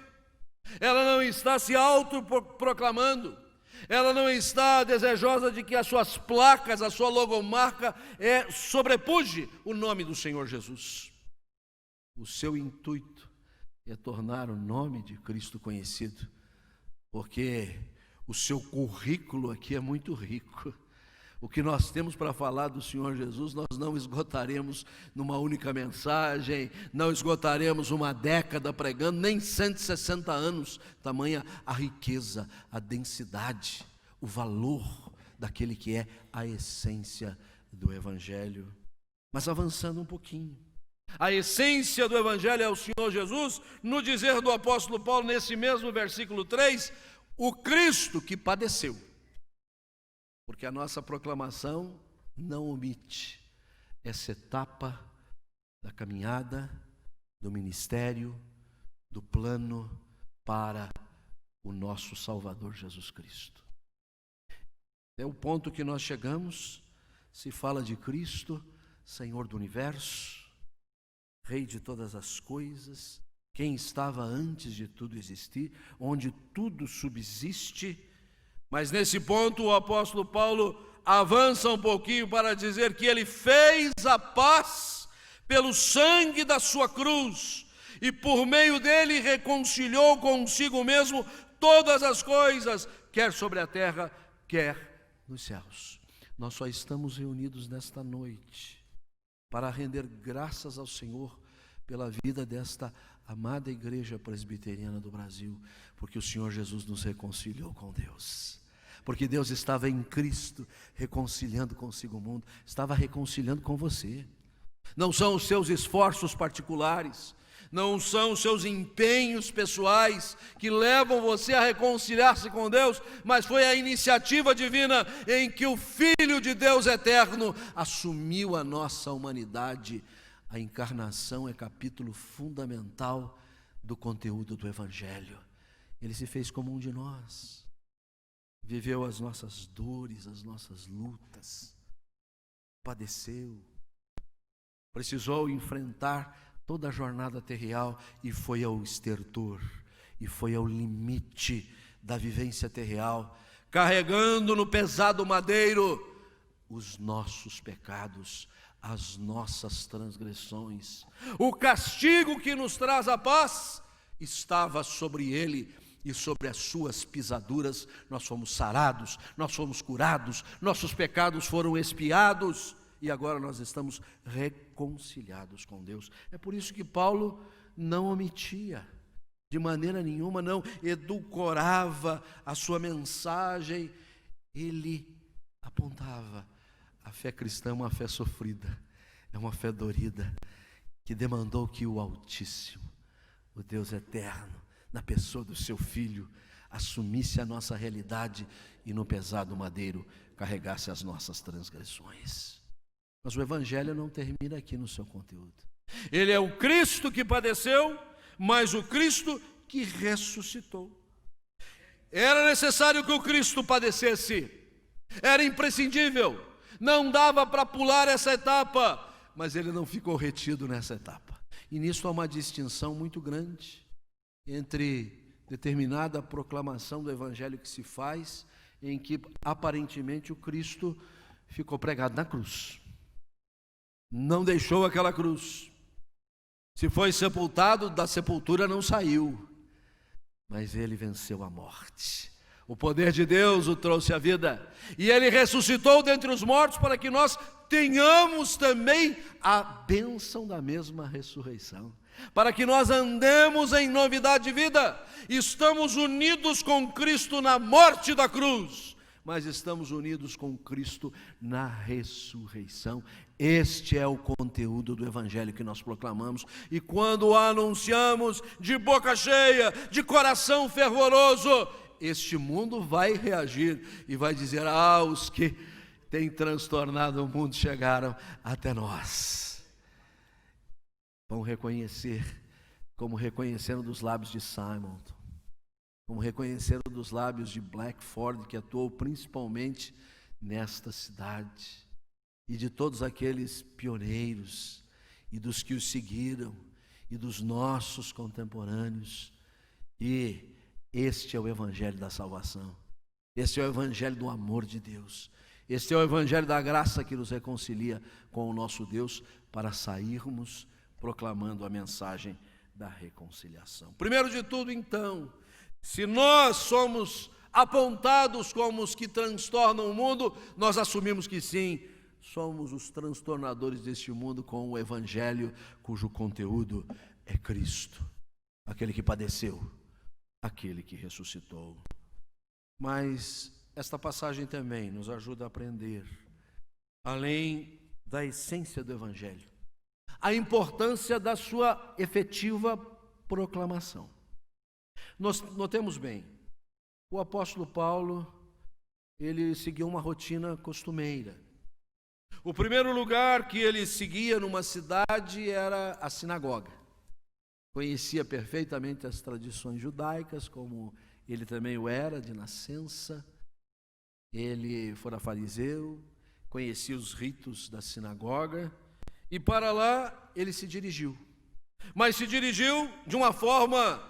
Ela não está se autoproclamando. Ela não está desejosa de que as suas placas, a sua logomarca sobrepuje o nome do Senhor Jesus. O seu intuito é tornar o nome de Cristo conhecido, porque o seu currículo aqui é muito rico. O que nós temos para falar do Senhor Jesus, nós não esgotaremos numa única mensagem, não esgotaremos uma década pregando, nem 160 anos, tamanha a riqueza, a densidade, o valor daquele que é a essência do Evangelho. Mas avançando um pouquinho, a essência do Evangelho é o Senhor Jesus, no dizer do apóstolo Paulo, nesse mesmo versículo 3, o Cristo que padeceu. Porque a nossa proclamação não omite essa etapa da caminhada, do ministério, do plano para o nosso Salvador Jesus Cristo. É o ponto que nós chegamos, se fala de Cristo, Senhor do universo, Rei de todas as coisas, quem estava antes de tudo existir, onde tudo subsiste. Mas nesse ponto o apóstolo Paulo avança um pouquinho para dizer que ele fez a paz pelo sangue da sua cruz e por meio dele reconciliou consigo mesmo todas as coisas, quer sobre a terra, quer nos céus. Nós só estamos reunidos nesta noite para render graças ao Senhor pela vida desta amada igreja presbiteriana do Brasil, porque o Senhor Jesus nos reconciliou com Deus. Porque Deus estava em Cristo reconciliando consigo o mundo, estava reconciliando com você. Não são os seus esforços particulares, não são os seus empenhos pessoais que levam você a reconciliar-se com Deus, mas foi a iniciativa divina em que o Filho de Deus eterno assumiu a nossa humanidade. A encarnação é capítulo fundamental do conteúdo do Evangelho. Ele se fez como um de nós. viveu as nossas dores, as nossas lutas, padeceu, precisou enfrentar toda a jornada terrenal e foi ao estertor, e foi ao limite da vivência terrenal, carregando no pesado madeiro os nossos pecados, as nossas transgressões. O castigo que nos traz a paz estava sobre ele, e sobre as suas pisaduras nós fomos sarados, nós fomos curados, nossos pecados foram expiados, e agora nós estamos reconciliados com Deus. É por isso que Paulo não omitia, de maneira nenhuma, não edulcorava a sua mensagem. Ele apontava: a fé cristã é uma fé sofrida, é uma fé dorida, que demandou que o Altíssimo, o Deus eterno, na pessoa do seu Filho, assumisse a nossa realidade e no pesado madeiro carregasse as nossas transgressões. Mas o Evangelho não termina aqui no seu conteúdo. Ele é o Cristo que padeceu, mas o Cristo que ressuscitou. Era necessário que o Cristo padecesse, era imprescindível, não dava para pular essa etapa, mas ele não ficou retido nessa etapa. E nisso há uma distinção muito grande entre determinada proclamação do Evangelho que se faz, em que aparentemente o Cristo ficou pregado na cruz, não deixou aquela cruz, se foi sepultado, da sepultura não saiu, mas ele venceu a morte. O poder de Deus o trouxe à vida, e ele ressuscitou dentre os mortos para que nós tenhamos também a bênção da mesma ressurreição, para que nós andemos em novidade de vida. Estamos unidos com Cristo na morte da cruz, mas estamos unidos com Cristo na ressurreição. Este é o conteúdo do Evangelho que nós proclamamos, e quando o anunciamos de boca cheia, de coração fervoroso, este mundo vai reagir e vai dizer: ah, os que têm transtornado o mundo chegaram até nós. Vão reconhecer, como reconheceram dos lábios de Simon, como reconheceram dos lábios de Blackford, que atuou principalmente nesta cidade, e de todos aqueles pioneiros, e dos que os seguiram, e dos nossos contemporâneos. E este é o Evangelho da salvação, este é o Evangelho do amor de Deus, este é o Evangelho da graça que nos reconcilia com o nosso Deus, para sairmos proclamando a mensagem da reconciliação. Primeiro de tudo, então, se nós somos apontados como os que transtornam o mundo, nós assumimos que sim, somos os transtornadores deste mundo com o Evangelho cujo conteúdo é Cristo, aquele que padeceu, aquele que ressuscitou. Mas esta passagem também nos ajuda a aprender, além da essência do Evangelho, a importância da sua efetiva proclamação. Nós notemos bem, o apóstolo Paulo, ele seguiu uma rotina costumeira. O primeiro lugar que ele seguia numa cidade era a sinagoga. Conhecia perfeitamente as tradições judaicas, como ele também o era de nascença. Ele fora fariseu, conhecia os ritos da sinagoga, e para lá ele se dirigiu. Mas se dirigiu de uma forma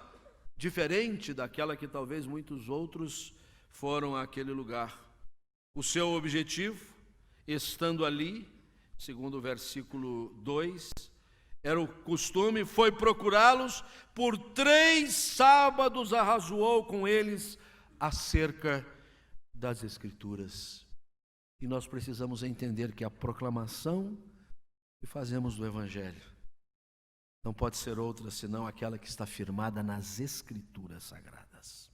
diferente daquela que talvez muitos outros foram àquele lugar. O seu objetivo, estando ali, segundo o versículo 2, era o costume, foi procurá-los, por 3 sábados arrazoou com eles acerca das Escrituras. E nós precisamos entender que a proclamação que fazemos do Evangelho não pode ser outra senão aquela que está firmada nas Escrituras Sagradas.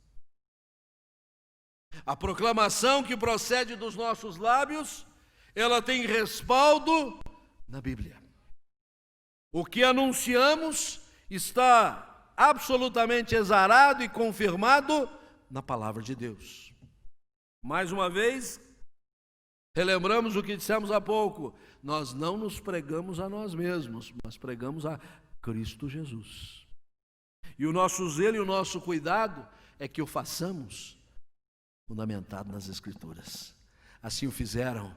A proclamação que procede dos nossos lábios, ela tem respaldo na Bíblia. O que anunciamos está absolutamente exarado e confirmado na palavra de Deus. Mais uma vez, relembramos o que dissemos há pouco: nós não nos pregamos a nós mesmos, mas pregamos a Cristo Jesus. E o nosso zelo e o nosso cuidado é que o façamos fundamentado nas Escrituras. Assim o fizeram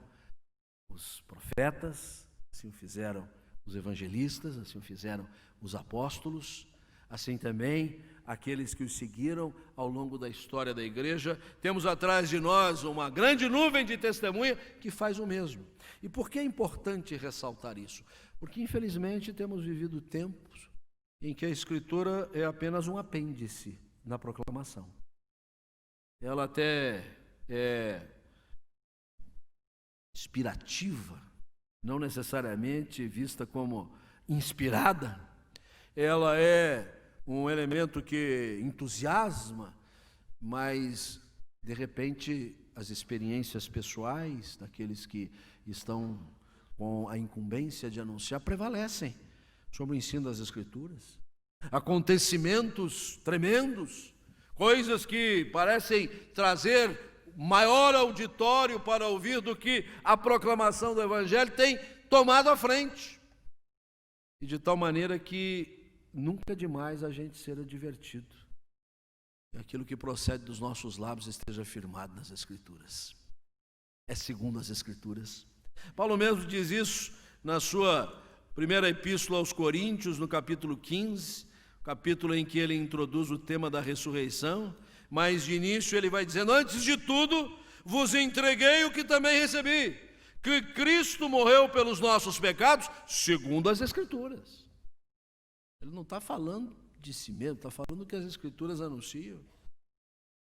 os profetas, assim o fizeram os evangelistas, assim o fizeram os apóstolos, assim também aqueles que os seguiram ao longo da história da igreja. Temos atrás de nós uma grande nuvem de testemunha que faz o mesmo. E por que é importante ressaltar isso? Porque infelizmente temos vivido tempos em que a Escritura é apenas um apêndice na proclamação. Ela até é inspirativa, não necessariamente vista como inspirada. Ela é um elemento que entusiasma, mas de repente as experiências pessoais daqueles que estão com a incumbência de anunciar prevalecem sobre o ensino das Escrituras. Acontecimentos tremendos, coisas que parecem trazer maior auditório para ouvir do que a proclamação do Evangelho, tem tomado a frente. E de tal maneira que nunca é demais a gente ser advertido. E aquilo que procede dos nossos lábios esteja firmado nas Escrituras. É segundo as Escrituras. Paulo mesmo diz isso na sua primeira epístola aos Coríntios, no capítulo 15, capítulo em que ele introduz o tema da ressurreição, mas de início ele vai dizendo: antes de tudo, vos entreguei o que também recebi, que Cristo morreu pelos nossos pecados, segundo as Escrituras. Ele não está falando de si mesmo, está falando o que as Escrituras anunciam.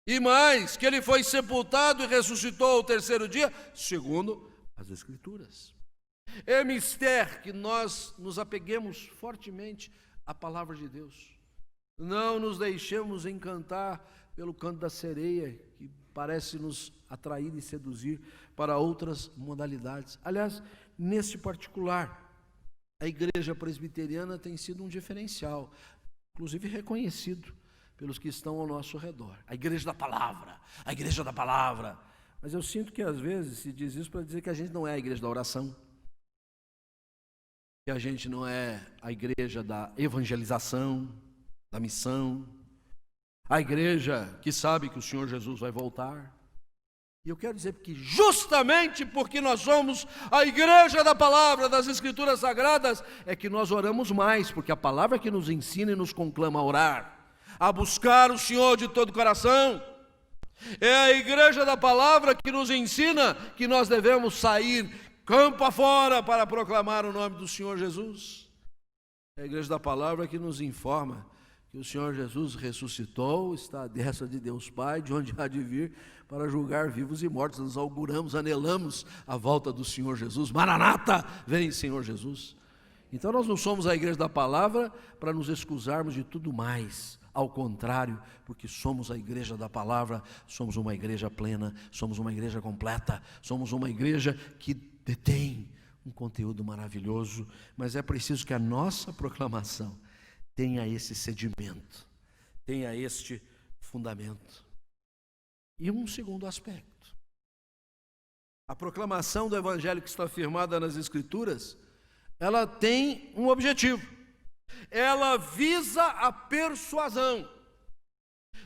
E mais, que ele foi sepultado e ressuscitou ao terceiro dia, segundo as Escrituras. É mister que nós nos apeguemos fortemente à palavra de Deus. Não nos deixemos encantar pelo canto da sereia, que parece nos atrair e seduzir para outras modalidades. Aliás, nesse particular, a igreja presbiteriana tem sido um diferencial, inclusive reconhecido pelos que estão ao nosso redor. A igreja da palavra, a igreja da palavra. Mas eu sinto que às vezes se diz isso para dizer que a gente não é a igreja da oração, que a gente não é a igreja da evangelização, da missão, a igreja que sabe que o Senhor Jesus vai voltar. E eu quero dizer que justamente porque nós somos a igreja da palavra, das Escrituras Sagradas, é que nós oramos mais, porque a palavra que nos ensina e nos conclama a orar, a buscar o Senhor de todo o coração. É a igreja da palavra que nos ensina que nós devemos sair campo afora para proclamar o nome do Senhor Jesus. É a igreja da palavra que nos informa que o Senhor Jesus ressuscitou, está à destra de Deus Pai, de onde há de vir para julgar vivos e mortos. Nós auguramos, anelamos a volta do Senhor Jesus. Maranata, vem Senhor Jesus. Então nós não somos a igreja da palavra para nos excusarmos de tudo mais. Ao contrário, porque somos a igreja da palavra, somos uma igreja plena, somos uma igreja completa, somos uma igreja que detém um conteúdo maravilhoso, mas é preciso que a nossa proclamação tenha esse sedimento, tenha este fundamento. E um segundo aspecto: a proclamação do Evangelho que está firmada nas Escrituras, ela tem um objetivo. Ela visa a persuasão.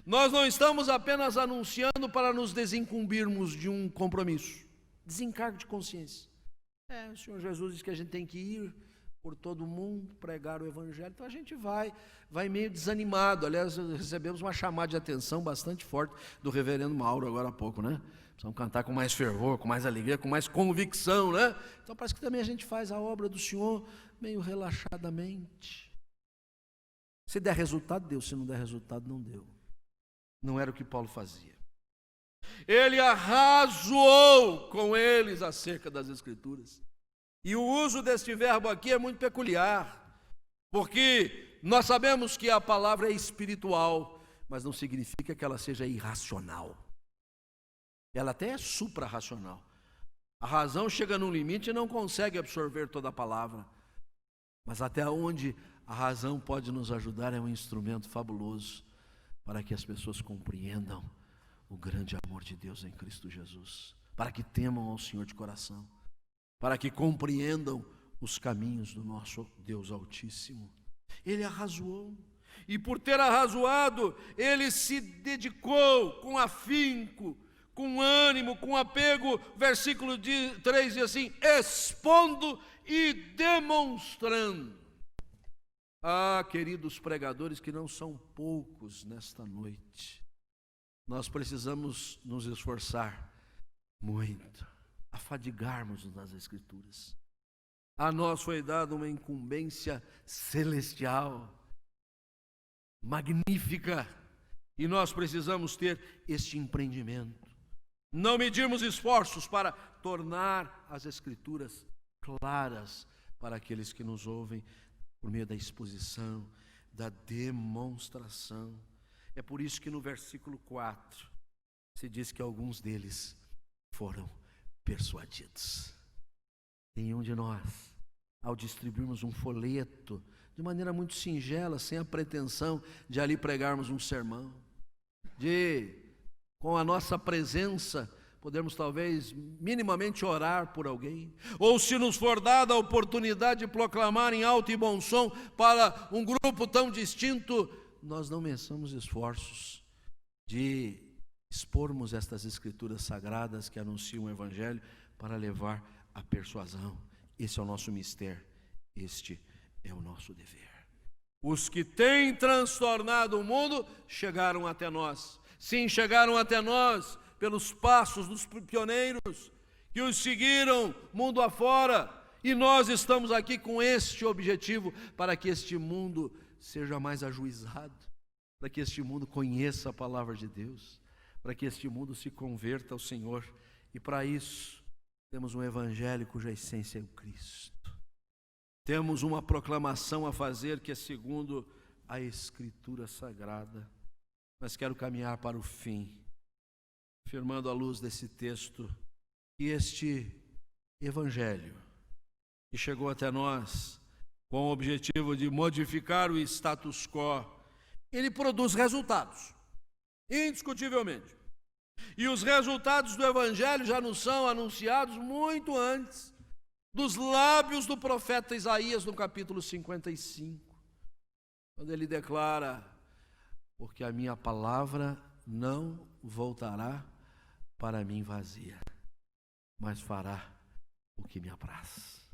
Nós não estamos apenas anunciando para nos desincumbirmos de um compromisso, desencargo de consciência. O Senhor Jesus diz que a gente tem que ir por todo mundo, pregar o Evangelho, então a gente vai meio desanimado. Aliás, recebemos uma chamada de atenção bastante forte do reverendo Mauro agora há pouco, né? Precisamos cantar com mais fervor, com mais alegria, com mais convicção, né? Então parece que também a gente faz a obra do Senhor meio relaxadamente. Se der resultado, deu. Se não der resultado, não deu. Não era o que Paulo fazia. Ele arrazoou com eles acerca das Escrituras. E o uso deste verbo aqui é muito peculiar, porque nós sabemos que a palavra é espiritual, mas não significa que ela seja irracional. Ela até é supra-racional. A razão chega num limite e não consegue absorver toda a palavra. Mas até onde a razão pode nos ajudar é um instrumento fabuloso para que as pessoas compreendam o grande amor de Deus em Cristo Jesus, para que temam ao Senhor de coração, para que compreendam os caminhos do nosso Deus Altíssimo. Ele arrazoou, e por ter arrazoado, ele se dedicou com afinco, com ânimo, com apego. Versículo 3 diz assim: expondo e demonstrando. Ah, queridos pregadores, que não são poucos nesta noite, nós precisamos nos esforçar muito, afadigarmos-nos nas Escrituras. A nós foi dada uma incumbência celestial, magnífica, e nós precisamos ter este empreendimento. Não medirmos esforços para tornar as Escrituras claras para aqueles que nos ouvem, por meio da exposição, da demonstração. É por isso que no versículo 4 se diz que alguns deles foram persuadidos. Nenhum de nós, ao distribuirmos um folheto, de maneira muito singela, sem a pretensão de ali pregarmos um sermão, com a nossa presença, podemos talvez minimamente orar por alguém, ou se nos for dada a oportunidade de proclamar em alto e bom som para um grupo tão distinto, nós não meçamos esforços de expormos estas Escrituras sagradas que anunciam o Evangelho para levar a persuasão. Esse é o nosso mistério, este é o nosso dever. Os que têm transtornado o mundo chegaram até nós. Sim, chegaram até nós pelos passos dos pioneiros que os seguiram mundo afora, e nós estamos aqui com este objetivo, para que este mundo seja mais ajuizado, para que este mundo conheça a palavra de Deus, para que este mundo se converta ao Senhor. E para isso temos um evangelho cuja essência é o Cristo. Temos uma proclamação a fazer que é segundo a Escritura Sagrada. Mas quero caminhar para o fim, afirmando à luz desse texto que este evangelho que chegou até nós com o objetivo de modificar o status quo, ele produz resultados, indiscutivelmente. E os resultados do evangelho já nos são anunciados muito antes dos lábios do profeta Isaías, no capítulo 55, quando ele declara: porque a minha palavra não voltará para mim vazia, mas fará o que me apraz.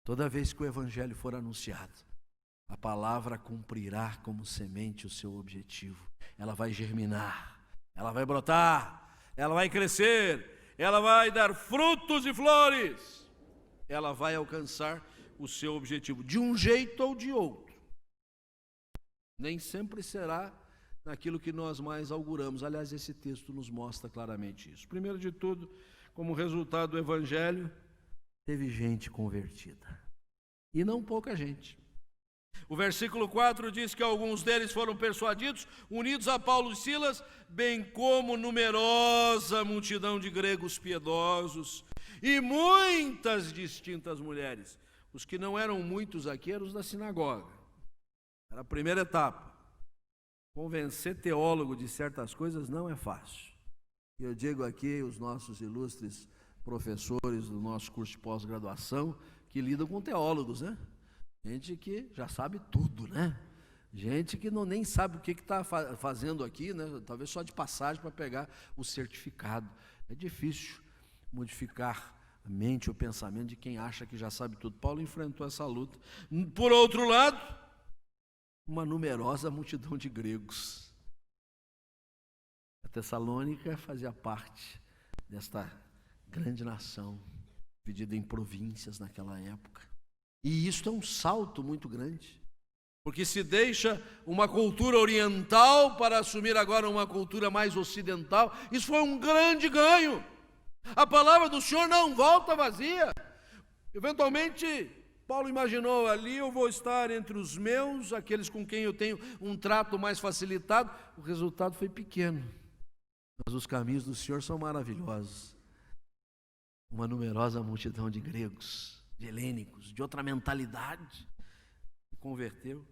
Toda vez que o evangelho for anunciado, a palavra cumprirá como semente o seu objetivo. Ela vai germinar, ela vai brotar, ela vai crescer, ela vai dar frutos e flores. Ela vai alcançar o seu objetivo, de um jeito ou de outro. Nem sempre será naquilo que nós mais auguramos. Aliás, esse texto nos mostra claramente isso. Primeiro de tudo, como resultado do evangelho, teve gente convertida, e não pouca gente. O versículo 4 diz que alguns deles foram persuadidos, unidos a Paulo e Silas, bem como numerosa multidão de gregos piedosos e muitas distintas mulheres. Os que não eram muitos aqui eram os da sinagoga. Era a primeira etapa. Convencer teólogo de certas coisas não é fácil. Eu digo aqui os nossos ilustres professores do nosso curso de pós-graduação que lidam com teólogos, né? Gente que já sabe tudo, né? Gente que nem sabe o que está fazendo aqui, né? Talvez só de passagem para pegar o certificado. É difícil modificar a mente, o pensamento de quem acha que já sabe tudo. Paulo enfrentou essa luta. Por outro lado, uma numerosa multidão de gregos. A Tessalônica fazia parte desta grande nação, dividida em províncias naquela época. E isso é um salto muito grande, porque se deixa uma cultura oriental para assumir agora uma cultura mais ocidental. Isso foi um grande ganho. A palavra do Senhor não volta vazia. Eventualmente, Paulo imaginou: ali eu vou estar entre os meus, aqueles com quem eu tenho um trato mais facilitado. O resultado foi pequeno, mas os caminhos do Senhor são maravilhosos. Uma numerosa multidão de gregos, de helênicos, de outra mentalidade, se converteu.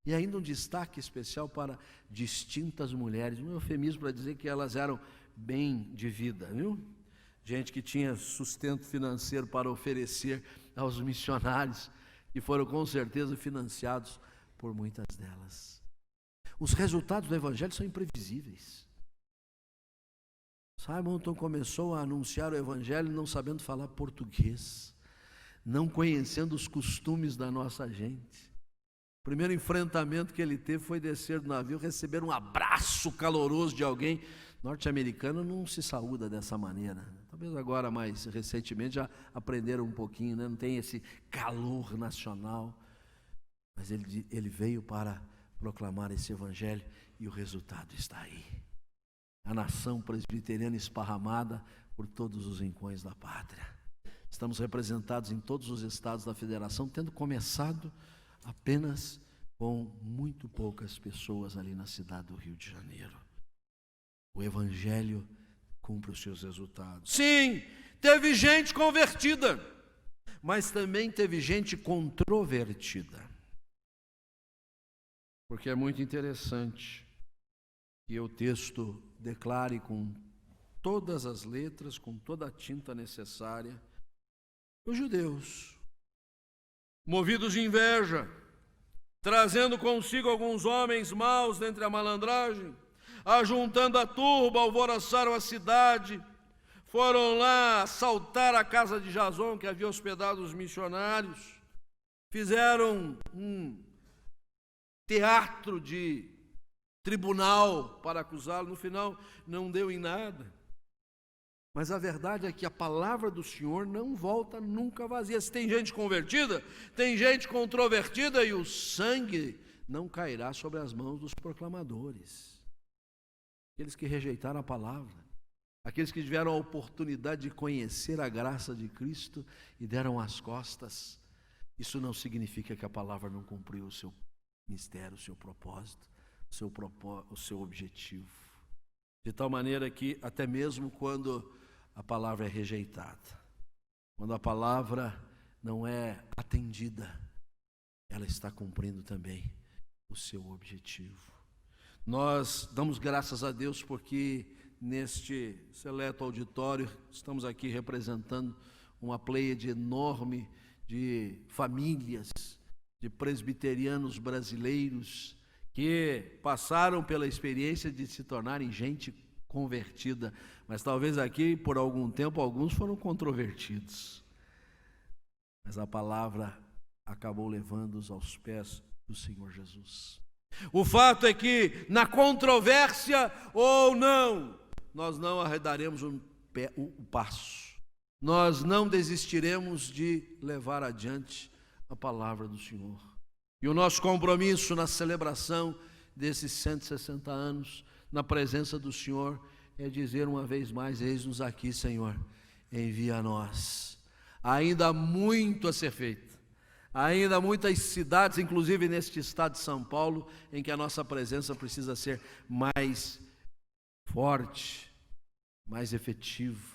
E ainda um destaque especial para distintas mulheres, um eufemismo para dizer que elas eram bem de vida, viu? Gente que tinha sustento financeiro para oferecer aos missionários, que foram com certeza financiados por muitas delas. Os resultados do evangelho são imprevisíveis. Simonton começou a anunciar o evangelho não sabendo falar português, não conhecendo os costumes da nossa gente. O primeiro enfrentamento que ele teve foi descer do navio, receber um abraço caloroso de alguém. Norte-americano não se saúda dessa maneira. Talvez agora, mais recentemente, já aprenderam um pouquinho, né? Não tem esse calor nacional. Mas ele veio para proclamar esse evangelho e o resultado está aí. A nação presbiteriana esparramada por todos os rincões da pátria. Estamos representados em todos os estados da federação, tendo começado apenas com muito poucas pessoas ali na cidade do Rio de Janeiro. O evangelho cumpre os seus resultados. Sim, teve gente convertida, mas também teve gente controvertida. Porque é muito interessante que o texto declare com todas as letras, com toda a tinta necessária, os judeus, movidos de inveja, trazendo consigo alguns homens maus dentre a malandragem, ajuntando a turba, alvoroçaram a cidade, foram lá assaltar a casa de Jasão, que havia hospedado os missionários, fizeram um teatro de tribunal para acusá-lo. No final não deu em nada. Mas a verdade é que a palavra do Senhor não volta nunca vazia. Se tem gente convertida, tem gente controvertida, e o sangue não cairá sobre as mãos dos proclamadores. Aqueles que rejeitaram a palavra, aqueles que tiveram a oportunidade de conhecer a graça de Cristo e deram as costas. Isso não significa que a palavra não cumpriu o seu mistério, o seu propósito, o seu objetivo. De tal maneira que até mesmo quando a palavra é rejeitada, quando a palavra não é atendida, ela está cumprindo também o seu objetivo. Nós damos graças a Deus porque neste seleto auditório estamos aqui representando uma pleiade enorme de famílias, de presbiterianos brasileiros que passaram pela experiência de se tornarem gente convertida, mas talvez aqui por algum tempo alguns foram controvertidos, mas a palavra acabou levando-os aos pés do Senhor Jesus. O fato é que na controvérsia ou não, nós não arredaremos o passo, nós não desistiremos de levar adiante a palavra do Senhor. E o nosso compromisso na celebração desses 160 anos, na presença do Senhor, é dizer uma vez mais: eis-nos aqui, Senhor, envia a nós. Ainda há muito a ser feito, ainda há muitas cidades, inclusive neste estado de São Paulo, em que a nossa presença precisa ser mais forte, mais efetiva.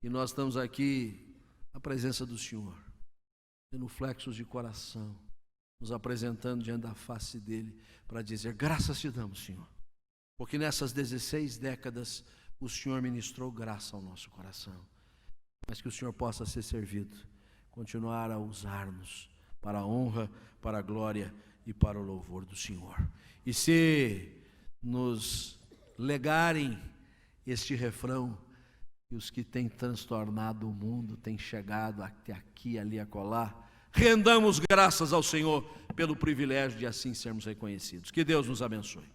E nós estamos aqui na presença do Senhor, tendo flexos de coração, nos apresentando diante da face dele, para dizer: graças te damos, Senhor, porque nessas 16 décadas o Senhor ministrou graça ao nosso coração, mas que o Senhor possa ser servido, continuar a usar-nos para a honra, para a glória e para o louvor do Senhor. E se nos legarem este refrão, que os que têm transtornado o mundo têm chegado até aqui, ali, acolá, rendamos graças ao Senhor pelo privilégio de assim sermos reconhecidos. Que Deus nos abençoe.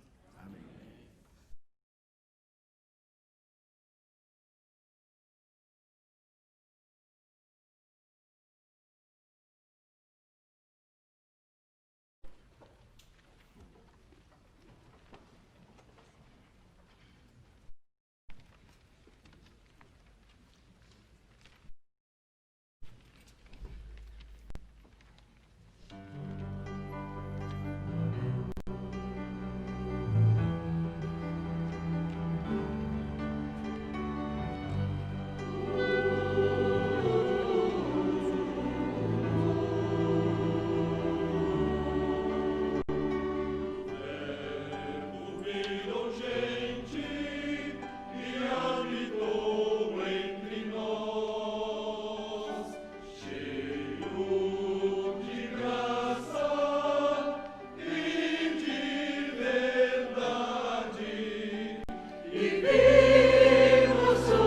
E vimos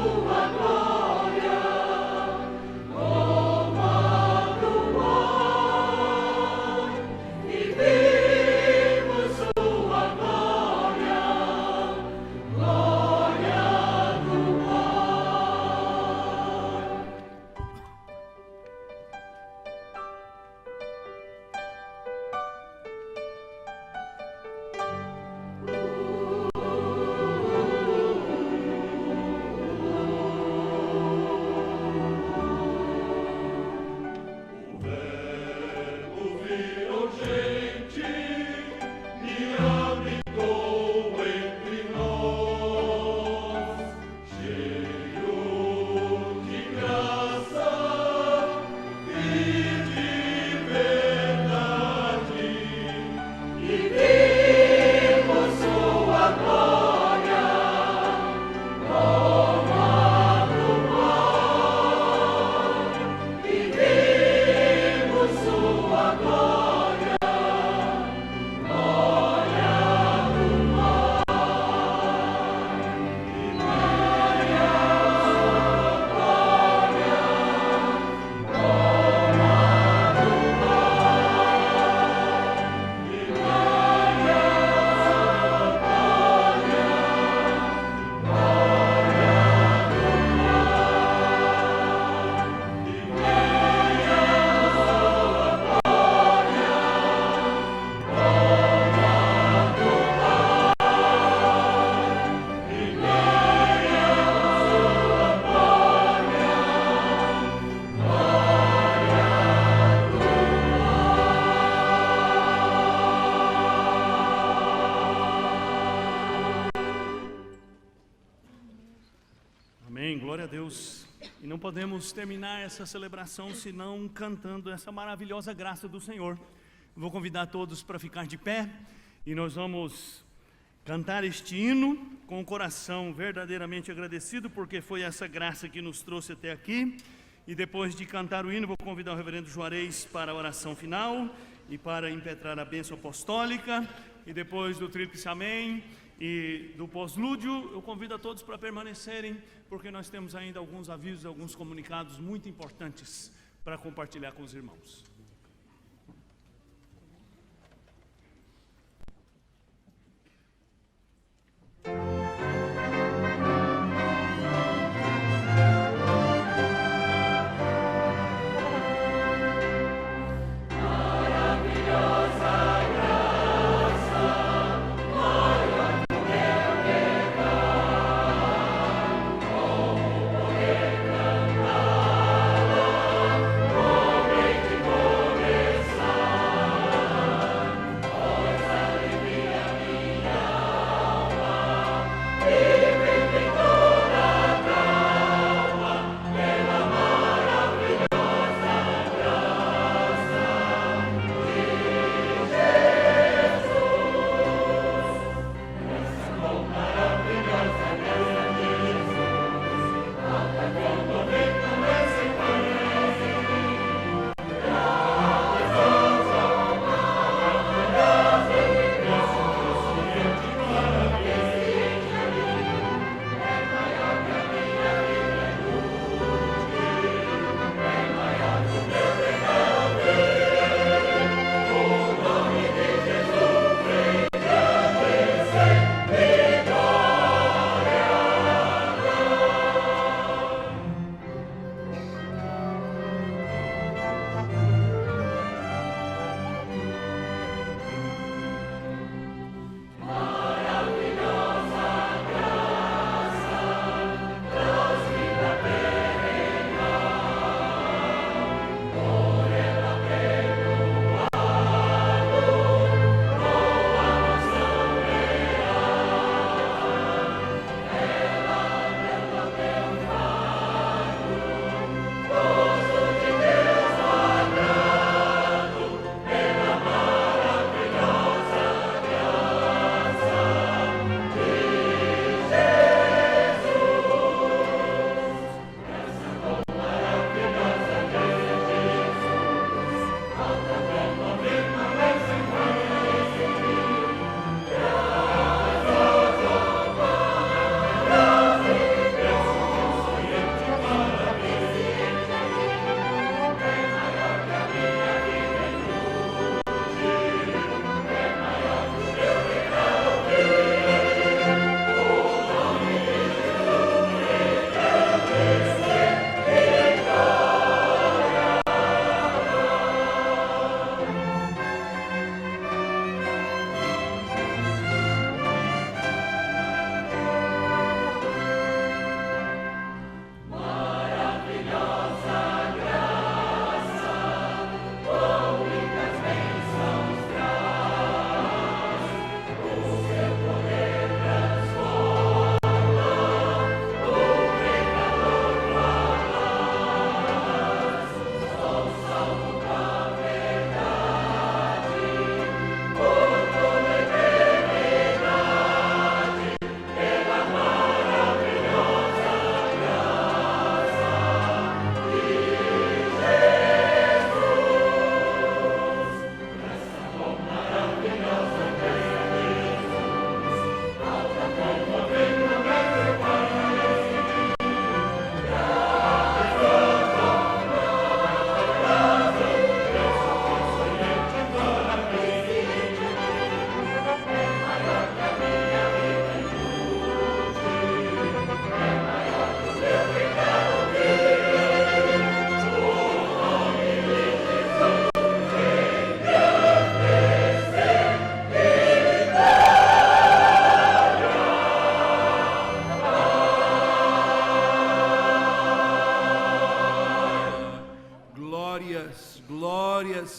Amém, glória a Deus. E não podemos terminar essa celebração senão cantando essa maravilhosa graça do Senhor. Vou convidar todos para ficar de pé e nós vamos cantar este hino com o coração verdadeiramente agradecido, porque foi essa graça que nos trouxe até aqui. E depois de cantar o hino, vou convidar o reverendo Juarez para a oração final e para impetrar a bênção apostólica. E depois do tríplice amém e do pós-lúdio, eu convido a todos para permanecerem, porque nós temos ainda alguns avisos, alguns comunicados muito importantes para compartilhar com os irmãos.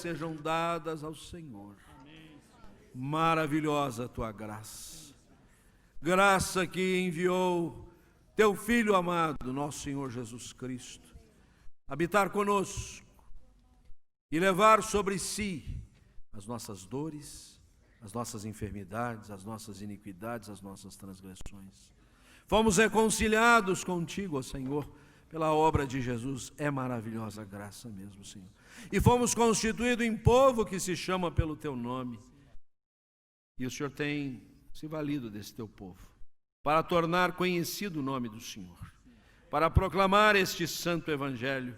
sejam dadas ao Senhor. Maravilhosa a tua graça. Graça que enviou teu Filho amado, nosso Senhor Jesus Cristo, habitar conosco e levar sobre si as nossas dores, as nossas enfermidades, as nossas iniquidades, as nossas transgressões. Fomos reconciliados contigo, ó Senhor, pela obra de Jesus. É maravilhosa graça mesmo, Senhor. E fomos constituídos em povo que se chama pelo teu nome. E o Senhor tem se valido desse teu povo para tornar conhecido o nome do Senhor, para proclamar este santo evangelho.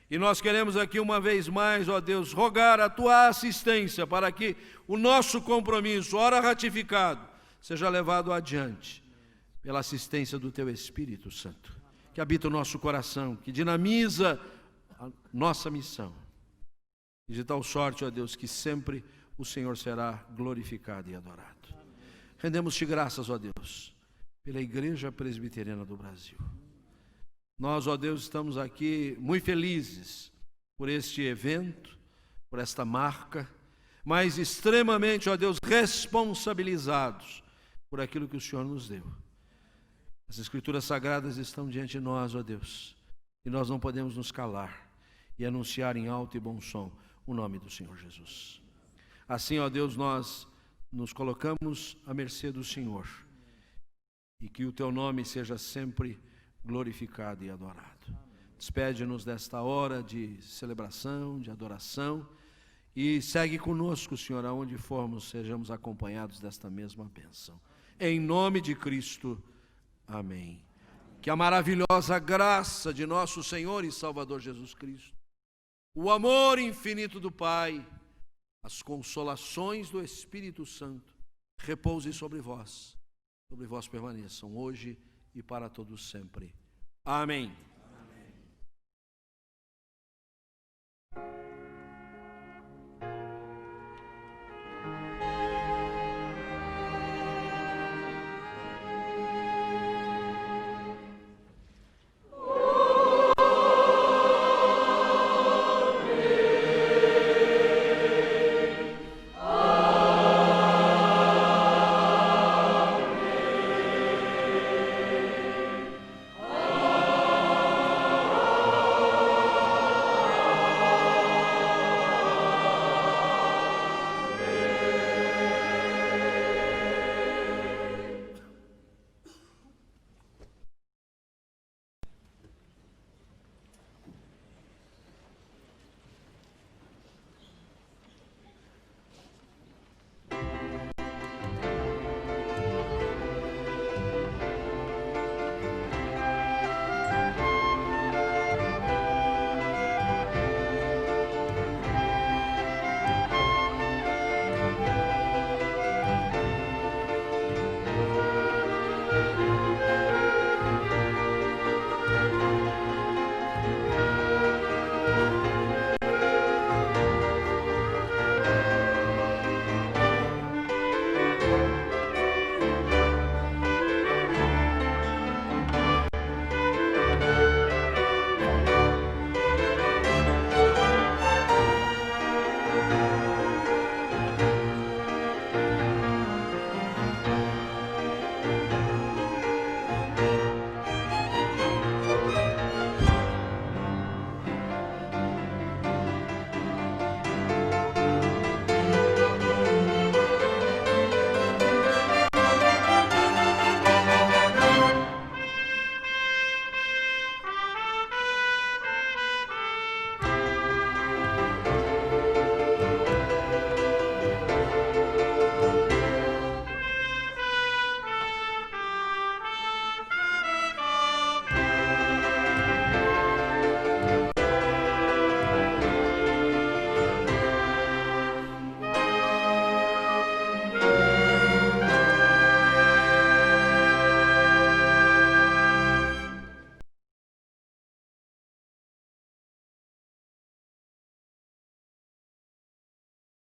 E nós queremos aqui uma vez mais, ó Deus, rogar a tua assistência para que o nosso compromisso, ora ratificado, seja levado adiante pela assistência do teu Espírito Santo, que habita o nosso coração, que dinamiza a nossa missão. E de tal sorte, ó Deus, que sempre o Senhor será glorificado e adorado. Rendemos-te graças, ó Deus, pela Igreja Presbiteriana do Brasil. Nós, ó Deus, estamos aqui muito felizes por este evento, por esta marca, mas extremamente, ó Deus, responsabilizados por aquilo que o Senhor nos deu. As Escrituras Sagradas estão diante de nós, ó Deus, e nós não podemos nos calar e anunciar em alto e bom som o nome do Senhor Jesus. Assim, ó Deus, nós nos colocamos à mercê do Senhor e que o teu nome seja sempre glorificado e adorado. Despede-nos desta hora de celebração, de adoração, e segue conosco, Senhor, aonde formos, sejamos acompanhados desta mesma bênção. Em nome de Cristo, amém. Que a maravilhosa graça de nosso Senhor e Salvador Jesus Cristo, o amor infinito do Pai, as consolações do Espírito Santo, repouse sobre vós permaneçam hoje e para todos sempre. Amém.